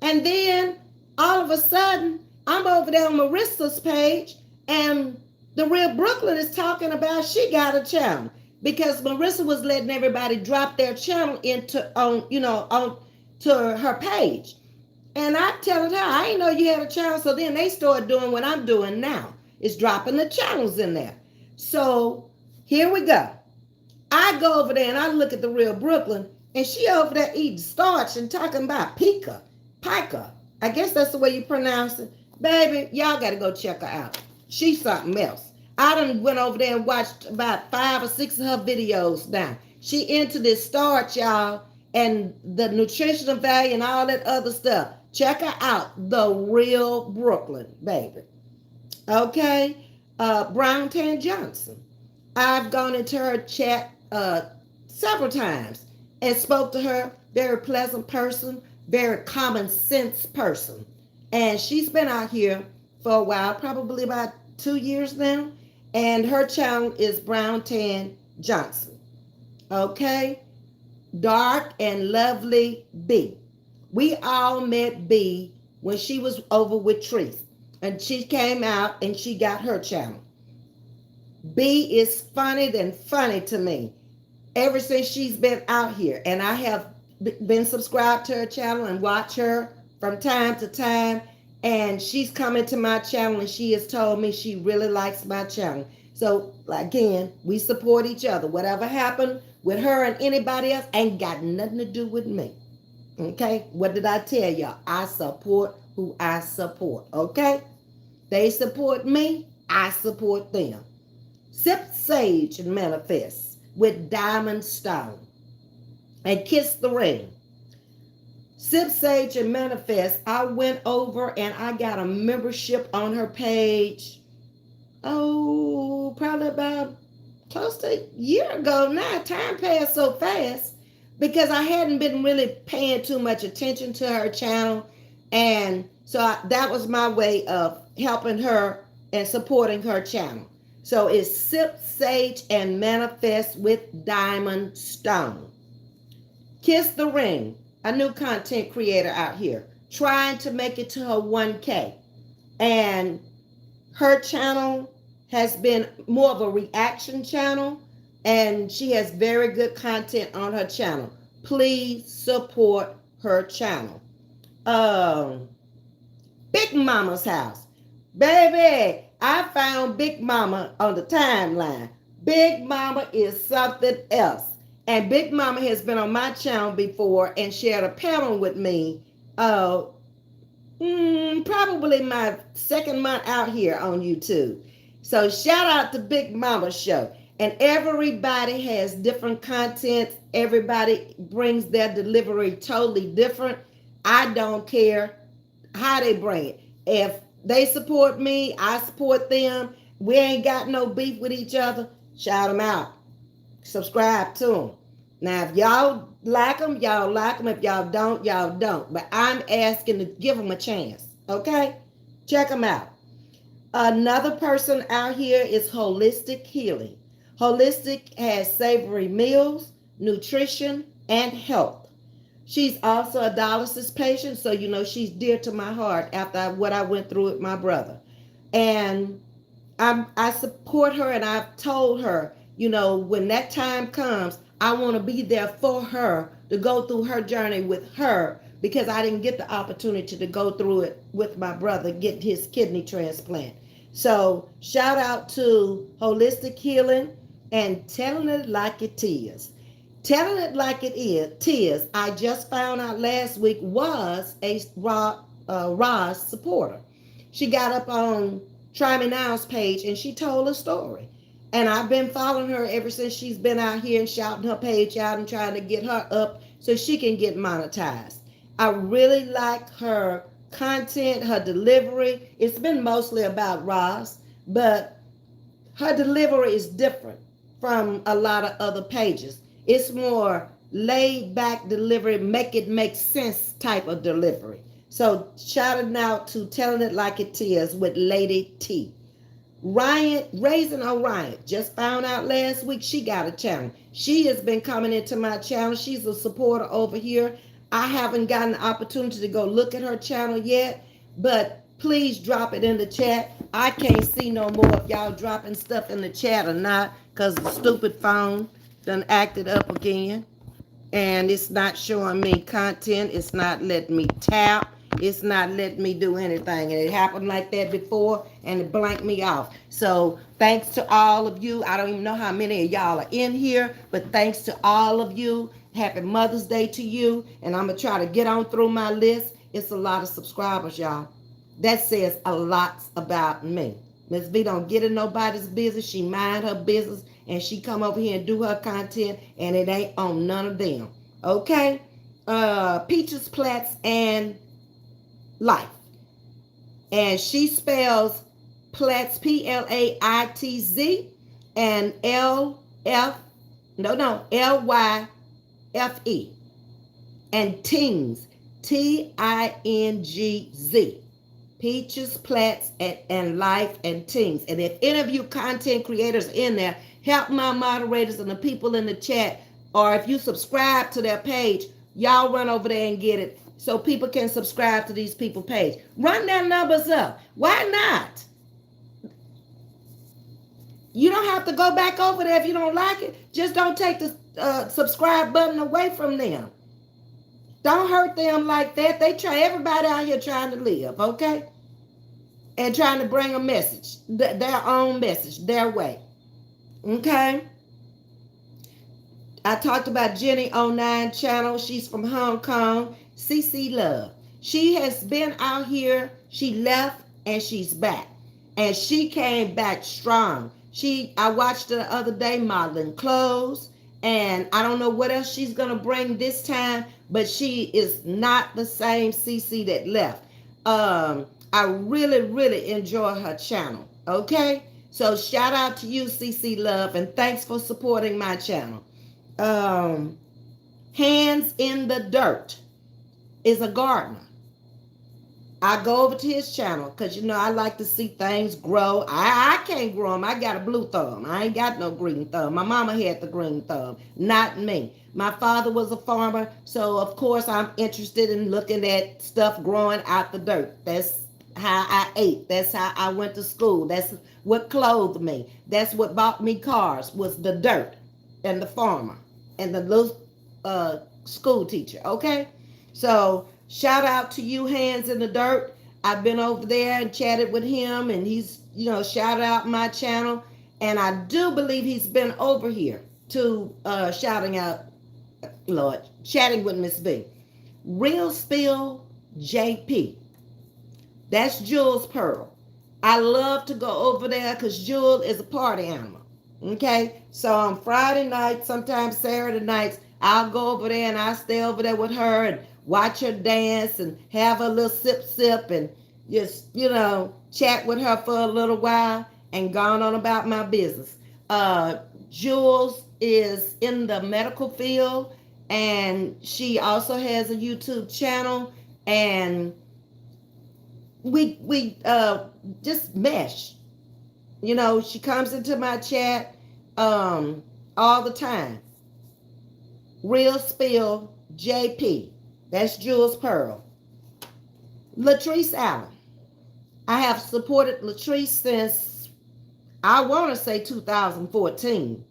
And then all of a sudden, I'm over there on Marissa's page, and The Real Brooklyn is talking about she got a channel because Marissa was letting everybody drop their channel onto her page. And I telling her, I didn't know you had a channel. So then they started doing what I'm doing now, is dropping the channels in there. So here we go. I go over there and I look at The Real Brooklyn, and she over there eating starch and talking about pica. I guess that's the way you pronounce it. Baby, y'all got to go check her out. She's something else. I done went over there and watched about 5 or 6 of her videos now. She into this starch, y'all, and the nutritional value and all that other stuff. Check her out. The Real Brooklyn, baby. Okay? Brown Tan Johnson. I've gone into her chat several times and spoke to her. Very pleasant person, very common sense person. And she's been out here for a while, probably about 2 years now. And her channel is Brown Tan Johnson. Okay? Dark and Lovely B. We all met B when she was over with Treese. And she came out and she got her channel. B is funny than funny to me ever since she's been out here. And I have been subscribed to her channel and watch her from time to time. And she's coming to my channel and she has told me she really likes my channel. So again, we support each other. Whatever happened with her and anybody else ain't got nothing to do with me. Okay? What did I tell y'all? I support who I support. Okay? They support me. I support them. Sip Sage and Manifest with Diamond Stone. And Kiss the Ring. Sip Sage and Manifest, I went over and I got a membership on her page. Oh, probably about close to a year ago now. Time passed so fast because I hadn't been really paying too much attention to her channel. And so that was my way of helping her and supporting her channel. So it's Sip Sage and Manifest with Diamond Stone. Kiss the Ring, a new content creator out here, trying to make it to her 1K. And her channel has been more of a reaction channel, and she has very good content on her channel. Please support her channel. Big Mama's house. Baby, I found Big Mama on the timeline. Big Mama is something else. And Big Mama has been on my channel before and shared a panel with me. Probably my second month out here on YouTube. So shout out to Big Mama Show. And everybody has different content. Everybody brings their delivery totally different. I don't care how they bring it. If they support me, I support them. We ain't got no beef with each other. Shout them out. Subscribe to them. Now, if y'all like them, y'all like them. If y'all don't, y'all don't. But I'm asking to give them a chance. Okay? Check them out. Another person out here is Holistic Healing. Holistic has savory meals, nutrition, and health. She's also a dialysis patient, so you know she's dear to my heart after what I went through with my brother. And I support her, and I've told her, you know, when that time comes, I want to be there for her to go through her journey with her, because I didn't get the opportunity to go through it with my brother, get his kidney transplant. So shout out to Holistic Healing and Telling It Like It Is. Telling It Like It is, I just found out last week, was a Roz supporter. She got up on Try Me Now's page and she told a story. And I've been following her ever since she's been out here and shouting her page out and trying to get her up so she can get monetized. I really like her content, her delivery. It's been mostly about Roz, but her delivery is different from a lot of other pages. It's more laid back delivery, make it make sense type of delivery. So shouting out to Telling It Like It Is with Lady T. Raising Orion, just found out last week she got a channel. She has been coming into my channel. She's a supporter over here. I haven't gotten the opportunity to go look at her channel yet, but please drop it in the chat. I can't see no more if y'all dropping stuff in the chat or not, because the stupid phone done acted up again. And it's not showing me content. It's not letting me tap. It's not letting me do anything. And it happened like that before and it blanked me off. So thanks to all of you. I don't even know how many of y'all are in here, but thanks to all of you. Happy Mother's Day to you. And I'm going to try to get on through my list. It's a lot of subscribers, y'all. That says a lot about me. Ms.V don't get in nobody's business. She mind her business and she come over here and do her content and it ain't on none of them. Okay? Peaches, Plats, and Life. And she spells Platz, Platz, and Lyfe. And Tings, Tingz. Peaches, Plats, and Life, and Tings. And if any of you content creators in there, help my moderators and the people in the chat, or if you subscribe to their page, y'all run over there and get it so people can subscribe to these people's page. Run their numbers up. Why not? You don't have to go back over there if you don't like it. Just don't take the subscribe button away from them. Don't hurt them like that. Everybody out here trying to live, okay? And trying to bring a message, their own message, their way. Okay? I talked about Jenny09 channel. She's from Hong Kong. CC Love. She has been out here. She left and she's back. And she came back strong. I watched her the other day modeling clothes. And I don't know what else she's going to bring this time. But she is not the same CC that left. I really, really enjoy her channel. Okay? So shout out to you, CC Love. And thanks for supporting my channel. Hands in the Dirt is a gardener. I go over to his channel because you know I like to see things grow. I can't grow them. I got a blue thumb. I ain't got no green thumb. My mama had the green thumb, not me. My father was a farmer, so of course I'm interested in looking at stuff growing out the dirt. That's how I ate. That's how I went to school. That's what clothed me. That's what bought me cars was the dirt and the farmer and the little school teacher. Okay, so shout out to you, Hands in the Dirt. I've been over there and chatted with him, and he's, shouted out my channel. And I do believe he's been over here to shouting out, Lord, chatting with Ms.V. Real Spill JP. That's Jules Pearl. I love to go over there because Jules is a party animal. Okay, so on Friday nights, sometimes Saturday nights, I'll go over there and I stay over there with her and watch her dance and have a little sip and just, chat with her for a little while and gone on about my business. Jules is in the medical field and she also has a YouTube channel, and we just mesh. She comes into my chat all the time. Real Spill JP. That's Jules Pearl. Latrice Allen. I have supported Latrice since I want to say 2014,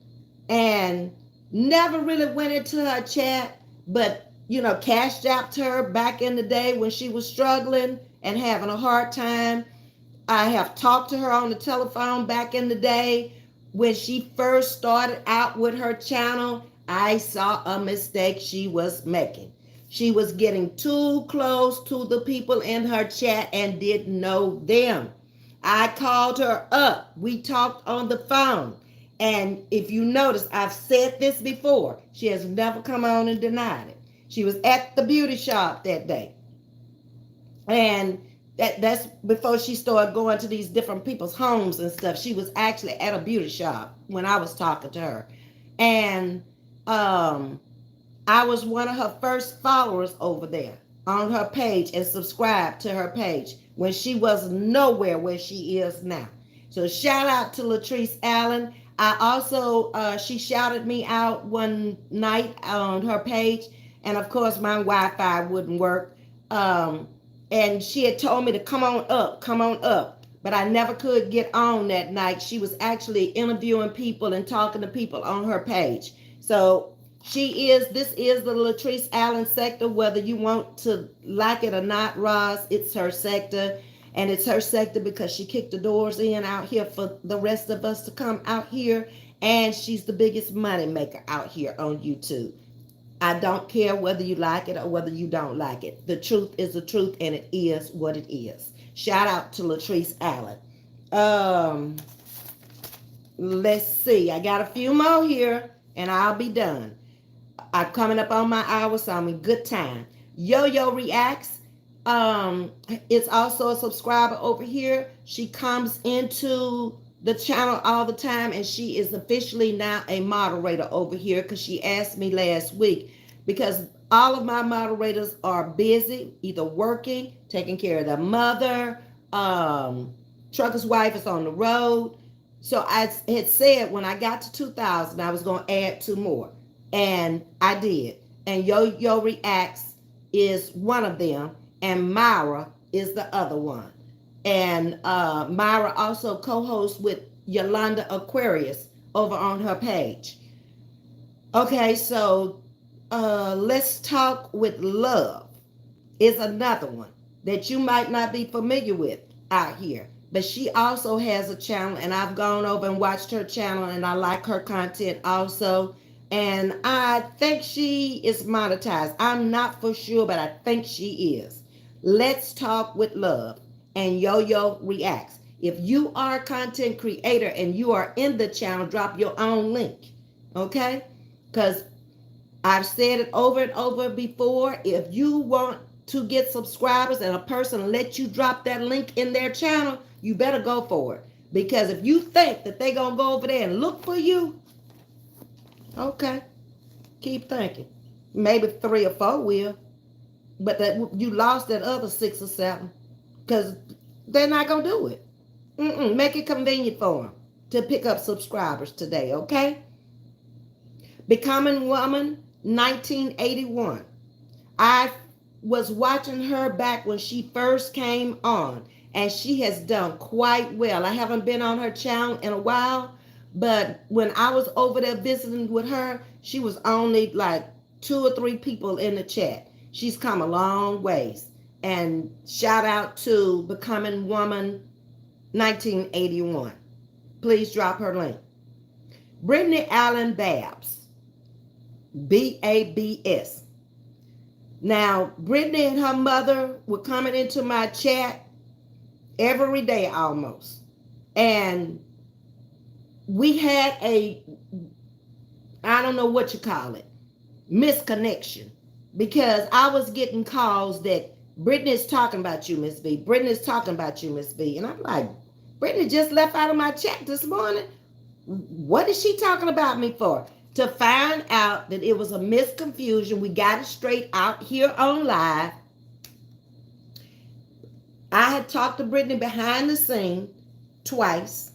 and never really went into her chat, but cashed out to her back in the day when she was struggling and having a hard time. I have talked to her on the telephone back in the day when she first started out with her channel. I saw a mistake she was making. She was getting too close to the people in her chat and didn't know them. I called her up. We talked on the phone. And if you notice, I've said this before. She has never come on and denied it. She was at the beauty shop that day. And that's before she started going to these different people's homes and stuff. She was actually at a beauty shop when I was talking to her. And I was one of her first followers over there on her page and subscribed to her page when she was nowhere where she is now. So shout out to Latrice Allen. I also, she shouted me out one night on her page, and of course my Wi-Fi wouldn't work. And she had told me to come on up. But I never could get on that night. She was actually interviewing people and talking to people on her page. So this is the Latrice Allen sector, whether you want to like it or not, Roz, it's her sector. And it's her sector because she kicked the doors in out here for the rest of us to come out here. And she's the biggest money maker out here on YouTube. I don't care whether you like it or whether you don't like it. The truth is the truth, and it is what it is. Shout out to Latrice Allen. Let's see. I got a few more here, and I'll be done. I'm coming up on my hour, so I'm in good time. Yo-Yo Reacts. It's also a subscriber over here. She comes into the channel all the time, and she is officially now a moderator over here because she asked me last week, because all of my moderators are busy, either working, taking care of their mother, trucker's wife is on the road. So I had said when I got to 2,000 I was going to add 2 more, and I did. And Yo-Yo Reacts is one of them, and Myra is the other one. And Myra also co-hosts with Yolanda Aquarius over on her page. Okay, so Let's Talk with Love is another one that you might not be familiar with out here. But she also has a channel, and I've gone over and watched her channel, and I like her content also. And I think she is monetized. I'm not for sure, but I think she is. Let's Talk with Love and Yo-Yo Reacts. If you are a content creator and you are in the channel, drop your own link, okay? Because I've said it over and over before. If you want to get subscribers and a person let you drop that link in their channel, you better go for it. Because if you think that they're going to go over there and look for you, okay, keep thinking. Maybe 3 or 4 will. But that you lost that other 6 or 7. because they're not going to do it. Make it convenient for them to pick up subscribers today, okay? Becoming Woman 1981. I was watching her back when she first came on, and she has done quite well. I haven't been on her channel in a while, but when I was over there visiting with her, she was only like 2 or 3 people in the chat. She's come a long ways. And shout out to Becoming Woman 1981. Please drop her link. Brittany Allen Babs, Babs. Now, Brittany and her mother were coming into my chat every day almost. And we had I don't know what you call it, misconnection. Because I was getting calls that Brittany's talking about you, Ms. V. Brittany's talking about you, Ms. V. And I'm like, Brittany just left out of my chat this morning. What is she talking about me for? To find out that it was a misconfusion. We got it straight out here on live. I had talked to Brittany behind the scene twice.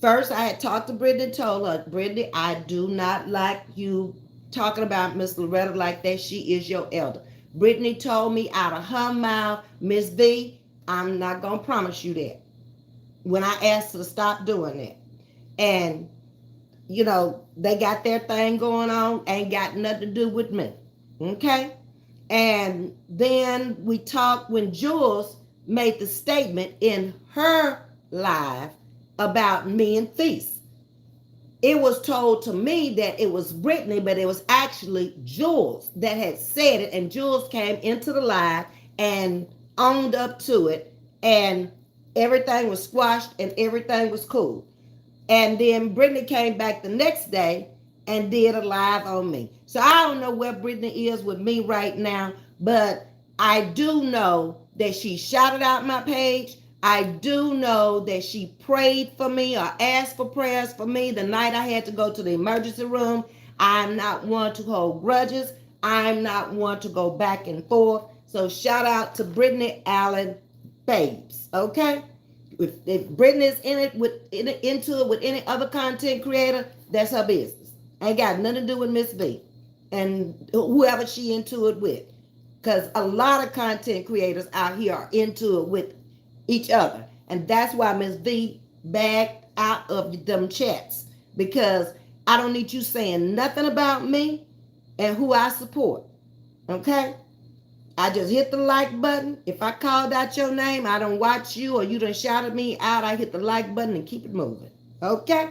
First, I had talked to Brittany and told her, Brittany, I do not like you talking about Miss Loretta like that. She is your elder. Brittany told me out of her mouth, Ms. V, I'm not going to promise you that. When I asked her to stop doing that. And, you know, they got their thing going on, ain't got nothing to do with me. Okay? And then we talked when Jules made the statement in her live about me and Feast. It was told to me that it was Brittany, but it was actually Jules that had said it. And Jules came into the live and owned up to it. And everything was squashed and everything was cool. And then Brittany came back the next day and did a live on me. So I don't know where Brittany is with me right now, but I do know that she shouted out my page. I do know that she prayed for me or asked for prayers for me the night I had to go to the emergency room. I'm not one to hold grudges. I'm not one to go back and forth. So shout out to Brittany Allen Babes, okay? If Brittany's into it with any other content creator, that's her business. Ain't got nothing to do with Ms. V and whoever she into it with. Because a lot of content creators out here are into it with each other. And that's why Ms. V backed out of them chats. Because I don't need you saying nothing about me and who I support. Okay? I just hit the like button. If I called out your name, I don't watch you or you done shouted me out, I hit the like button and keep it moving. Okay?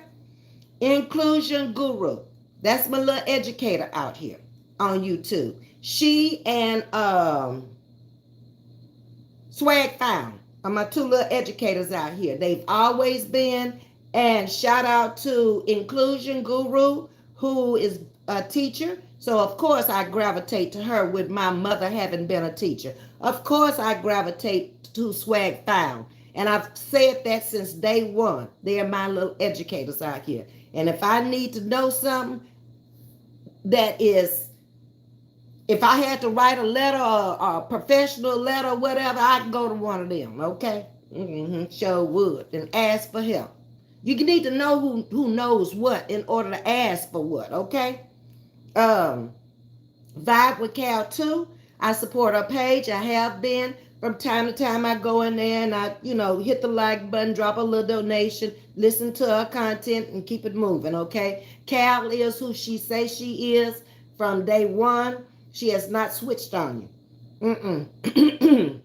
Inclusion Guru. That's my little educator out here on YouTube. She and Swag Found are my 2 little educators out here. They've always been. And shout out to Inclusion Guru, who is a teacher. So, of course, I gravitate to her with my mother having been a teacher. Of course, I gravitate to Swag Found. And I've said that since day one. They are my little educators out here. And if I need to know something that is, if I had to write a letter or a professional letter or whatever, I can go to one of them, okay? Sure would. And ask for help. You need to know who knows what in order to ask for what, okay? Vibe with Cal too. I support her page. I have been. From time to time, I go in there and I, hit the like button, drop a little donation, listen to her content, and keep it moving, okay? Cal is who she says she is from day one. She has not switched on you.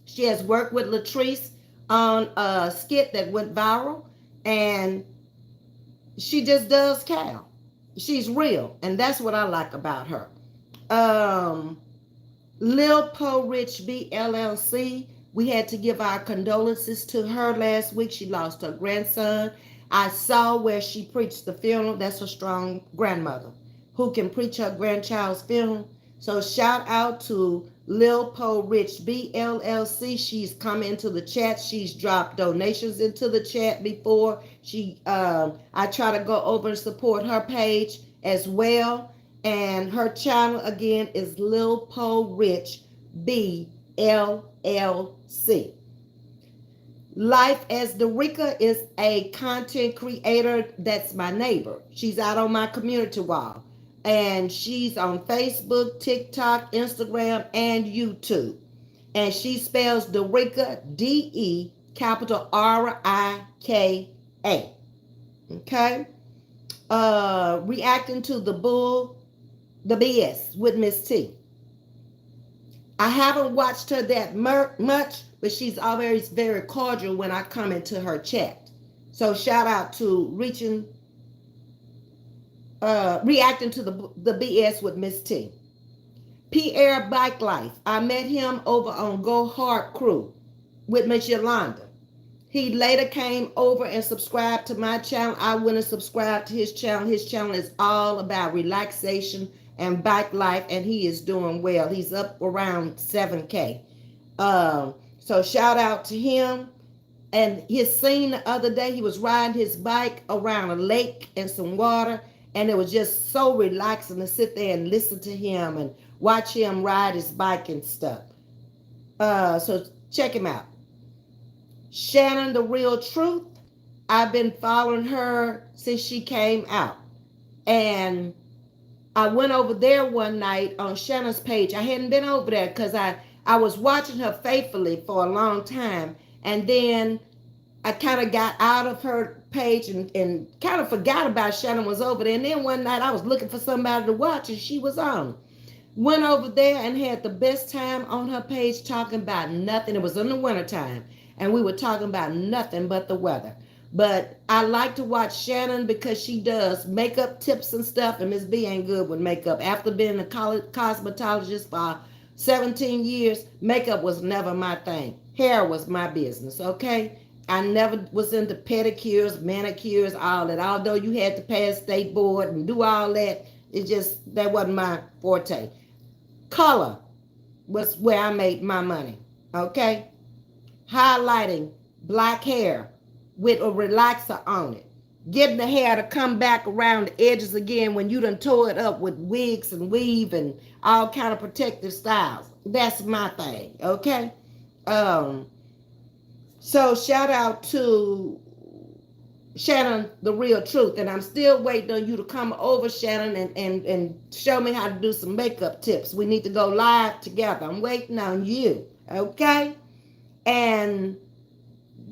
She has worked with Latrice on a skit that went viral, and she just does Cal. She's real, and that's what I like about her. Lil Po Rich B LLC, we had to give our condolences to her last week. She lost her grandson. I saw where she preached the funeral. That's a strong grandmother who can preach her grandchild's funeral. So shout out to Lil Po Rich B LLC. She's come into the chat. She's dropped donations into the chat before. I try to go over and support her page as well. And her channel again is Lil Po Rich B LLC. Life as Dorica is a content creator that's my neighbor. She's out on my community wall. And she's on Facebook, TikTok, Instagram, and YouTube. And she spells Dorica, D-E, capital R-I-K-A. Okay? Reacting to the BS with Miss T. I haven't watched her that much, but she's always very cordial when I come into her chat. So shout out to reacting to the BS with Miss T. Pierre Bike Life. I met him over on Go Hard Crew with Miss Yolanda. He later came over and subscribed to my channel. I went and subscribed to his channel. His channel is all about relaxation and bike life, and he is doing well. He's up around 7K. So shout out to him. And his scene the other day, he was riding his bike around a lake and some water, and it was just so relaxing to sit there and listen to him and watch him ride his bike and stuff. So check him out. Shannon the Real Truth. I've been following her since she came out. And I went over there one night on Shannon's page. I hadn't been over there because I was watching her faithfully for a long time. And then I kind of got out of her page and kind of forgot about Shannon was over there. And then one night I was looking for somebody to watch and she was on. Went over there and had the best time on her page talking about nothing. It was in the wintertime. And we were talking about nothing but the weather. But I like to watch Shannon because she does makeup tips and stuff. And Ms.V ain't good with makeup. After being a cosmetologist for 17 years, makeup was never my thing. Hair was my business, okay? I never was into pedicures, manicures, all that. Although you had to pass state board and do all that, that wasn't my forte. Color was where I made my money, okay? Highlighting black hair with a relaxer on it. Getting the hair to come back around the edges again when you done tore it up with wigs and weave and all kind of protective styles. That's my thing, okay? So shout out to Shannon the Real Truth. And I'm still waiting on you to come over, Shannon, and show me how to do some makeup tips. We need to go live together. I'm waiting on you, okay? And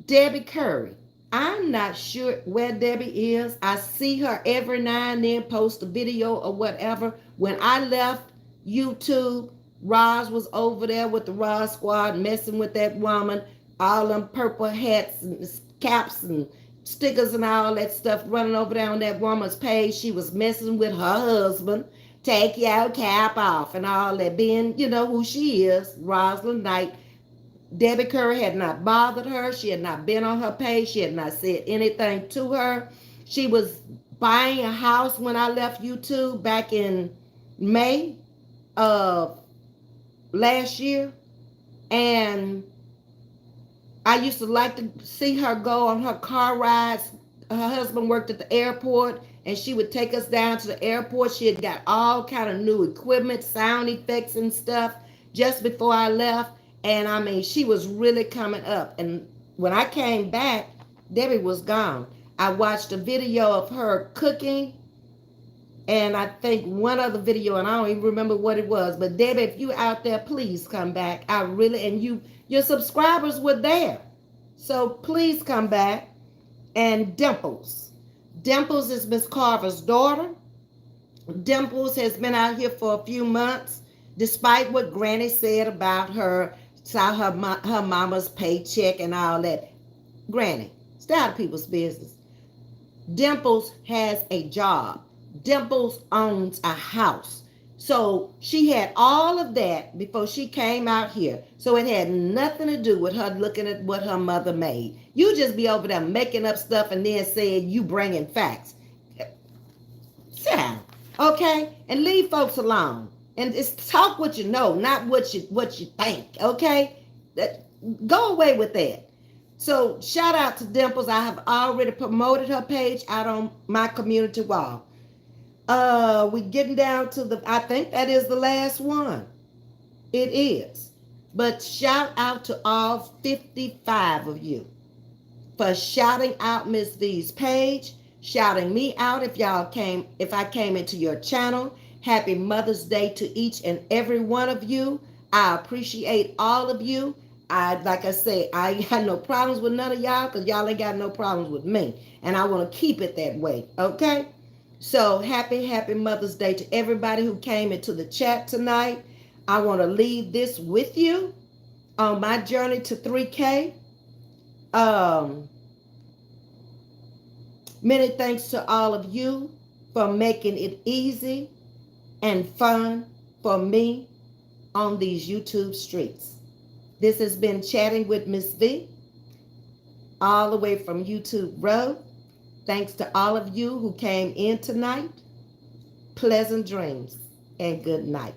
Debbie Curry. I'm not sure where Debbie is. I see her every now and then post a video or whatever. When I left YouTube, Roz was over there with the Roz Squad messing with that woman. All them purple hats and caps and stickers and all that stuff running over there on that woman's page. She was messing with her husband. Take your cap off and all that. Being, you know who she is, Rosalind Knight. Debbie Curry had not bothered her. She had not been on her page. She had not said anything to her. She was buying a house when I left YouTube back in May of last year. And I used to like to see her go on her car rides. Her husband worked at the airport and she would take us down to the airport. She had got all kind of new equipment, sound effects and stuff just before I left. And I mean, she was really coming up. And when I came back, Debbie was gone. I watched a video of her cooking. And I think one other video, and I don't even remember what it was. But Debbie, if you out there, please come back. And your subscribers were there. So please come back. And Dimples. Dimples is Miss Carver's daughter. Dimples has been out here for a few months, despite what Granny said about her. Saw her mama's paycheck and all that. Granny, stay out of people's business. Dimples has a job. Dimples owns a house. So she had all of that before she came out here. So it had nothing to do with her looking at what her mother made. You just be over there making up stuff and then saying you bringing facts. Sit down, okay? And leave folks alone. And it's talk what you know, not what you think, okay? Go away with that. So shout out to Dimples. I have already promoted her page out on my community wall. We getting down to I think that is the last one. It is. But shout out to all 55 of you. for shouting out Miss V's page, shouting me out if I came into your channel. Happy Mother's Day to each and every one of you. I appreciate all of you. Like I say, I ain't got no problems with none of y'all because y'all ain't got no problems with me. And I want to keep it that way. Okay? So happy Mother's Day to everybody who came into the chat tonight. I want to leave this with you on my journey to 3K. Many thanks to all of you for making it easy and fun for me on these YouTube streets. This has been Chatting with Ms. V, all the way from YouTube Road. Thanks to all of you who came in tonight. Pleasant dreams and good night.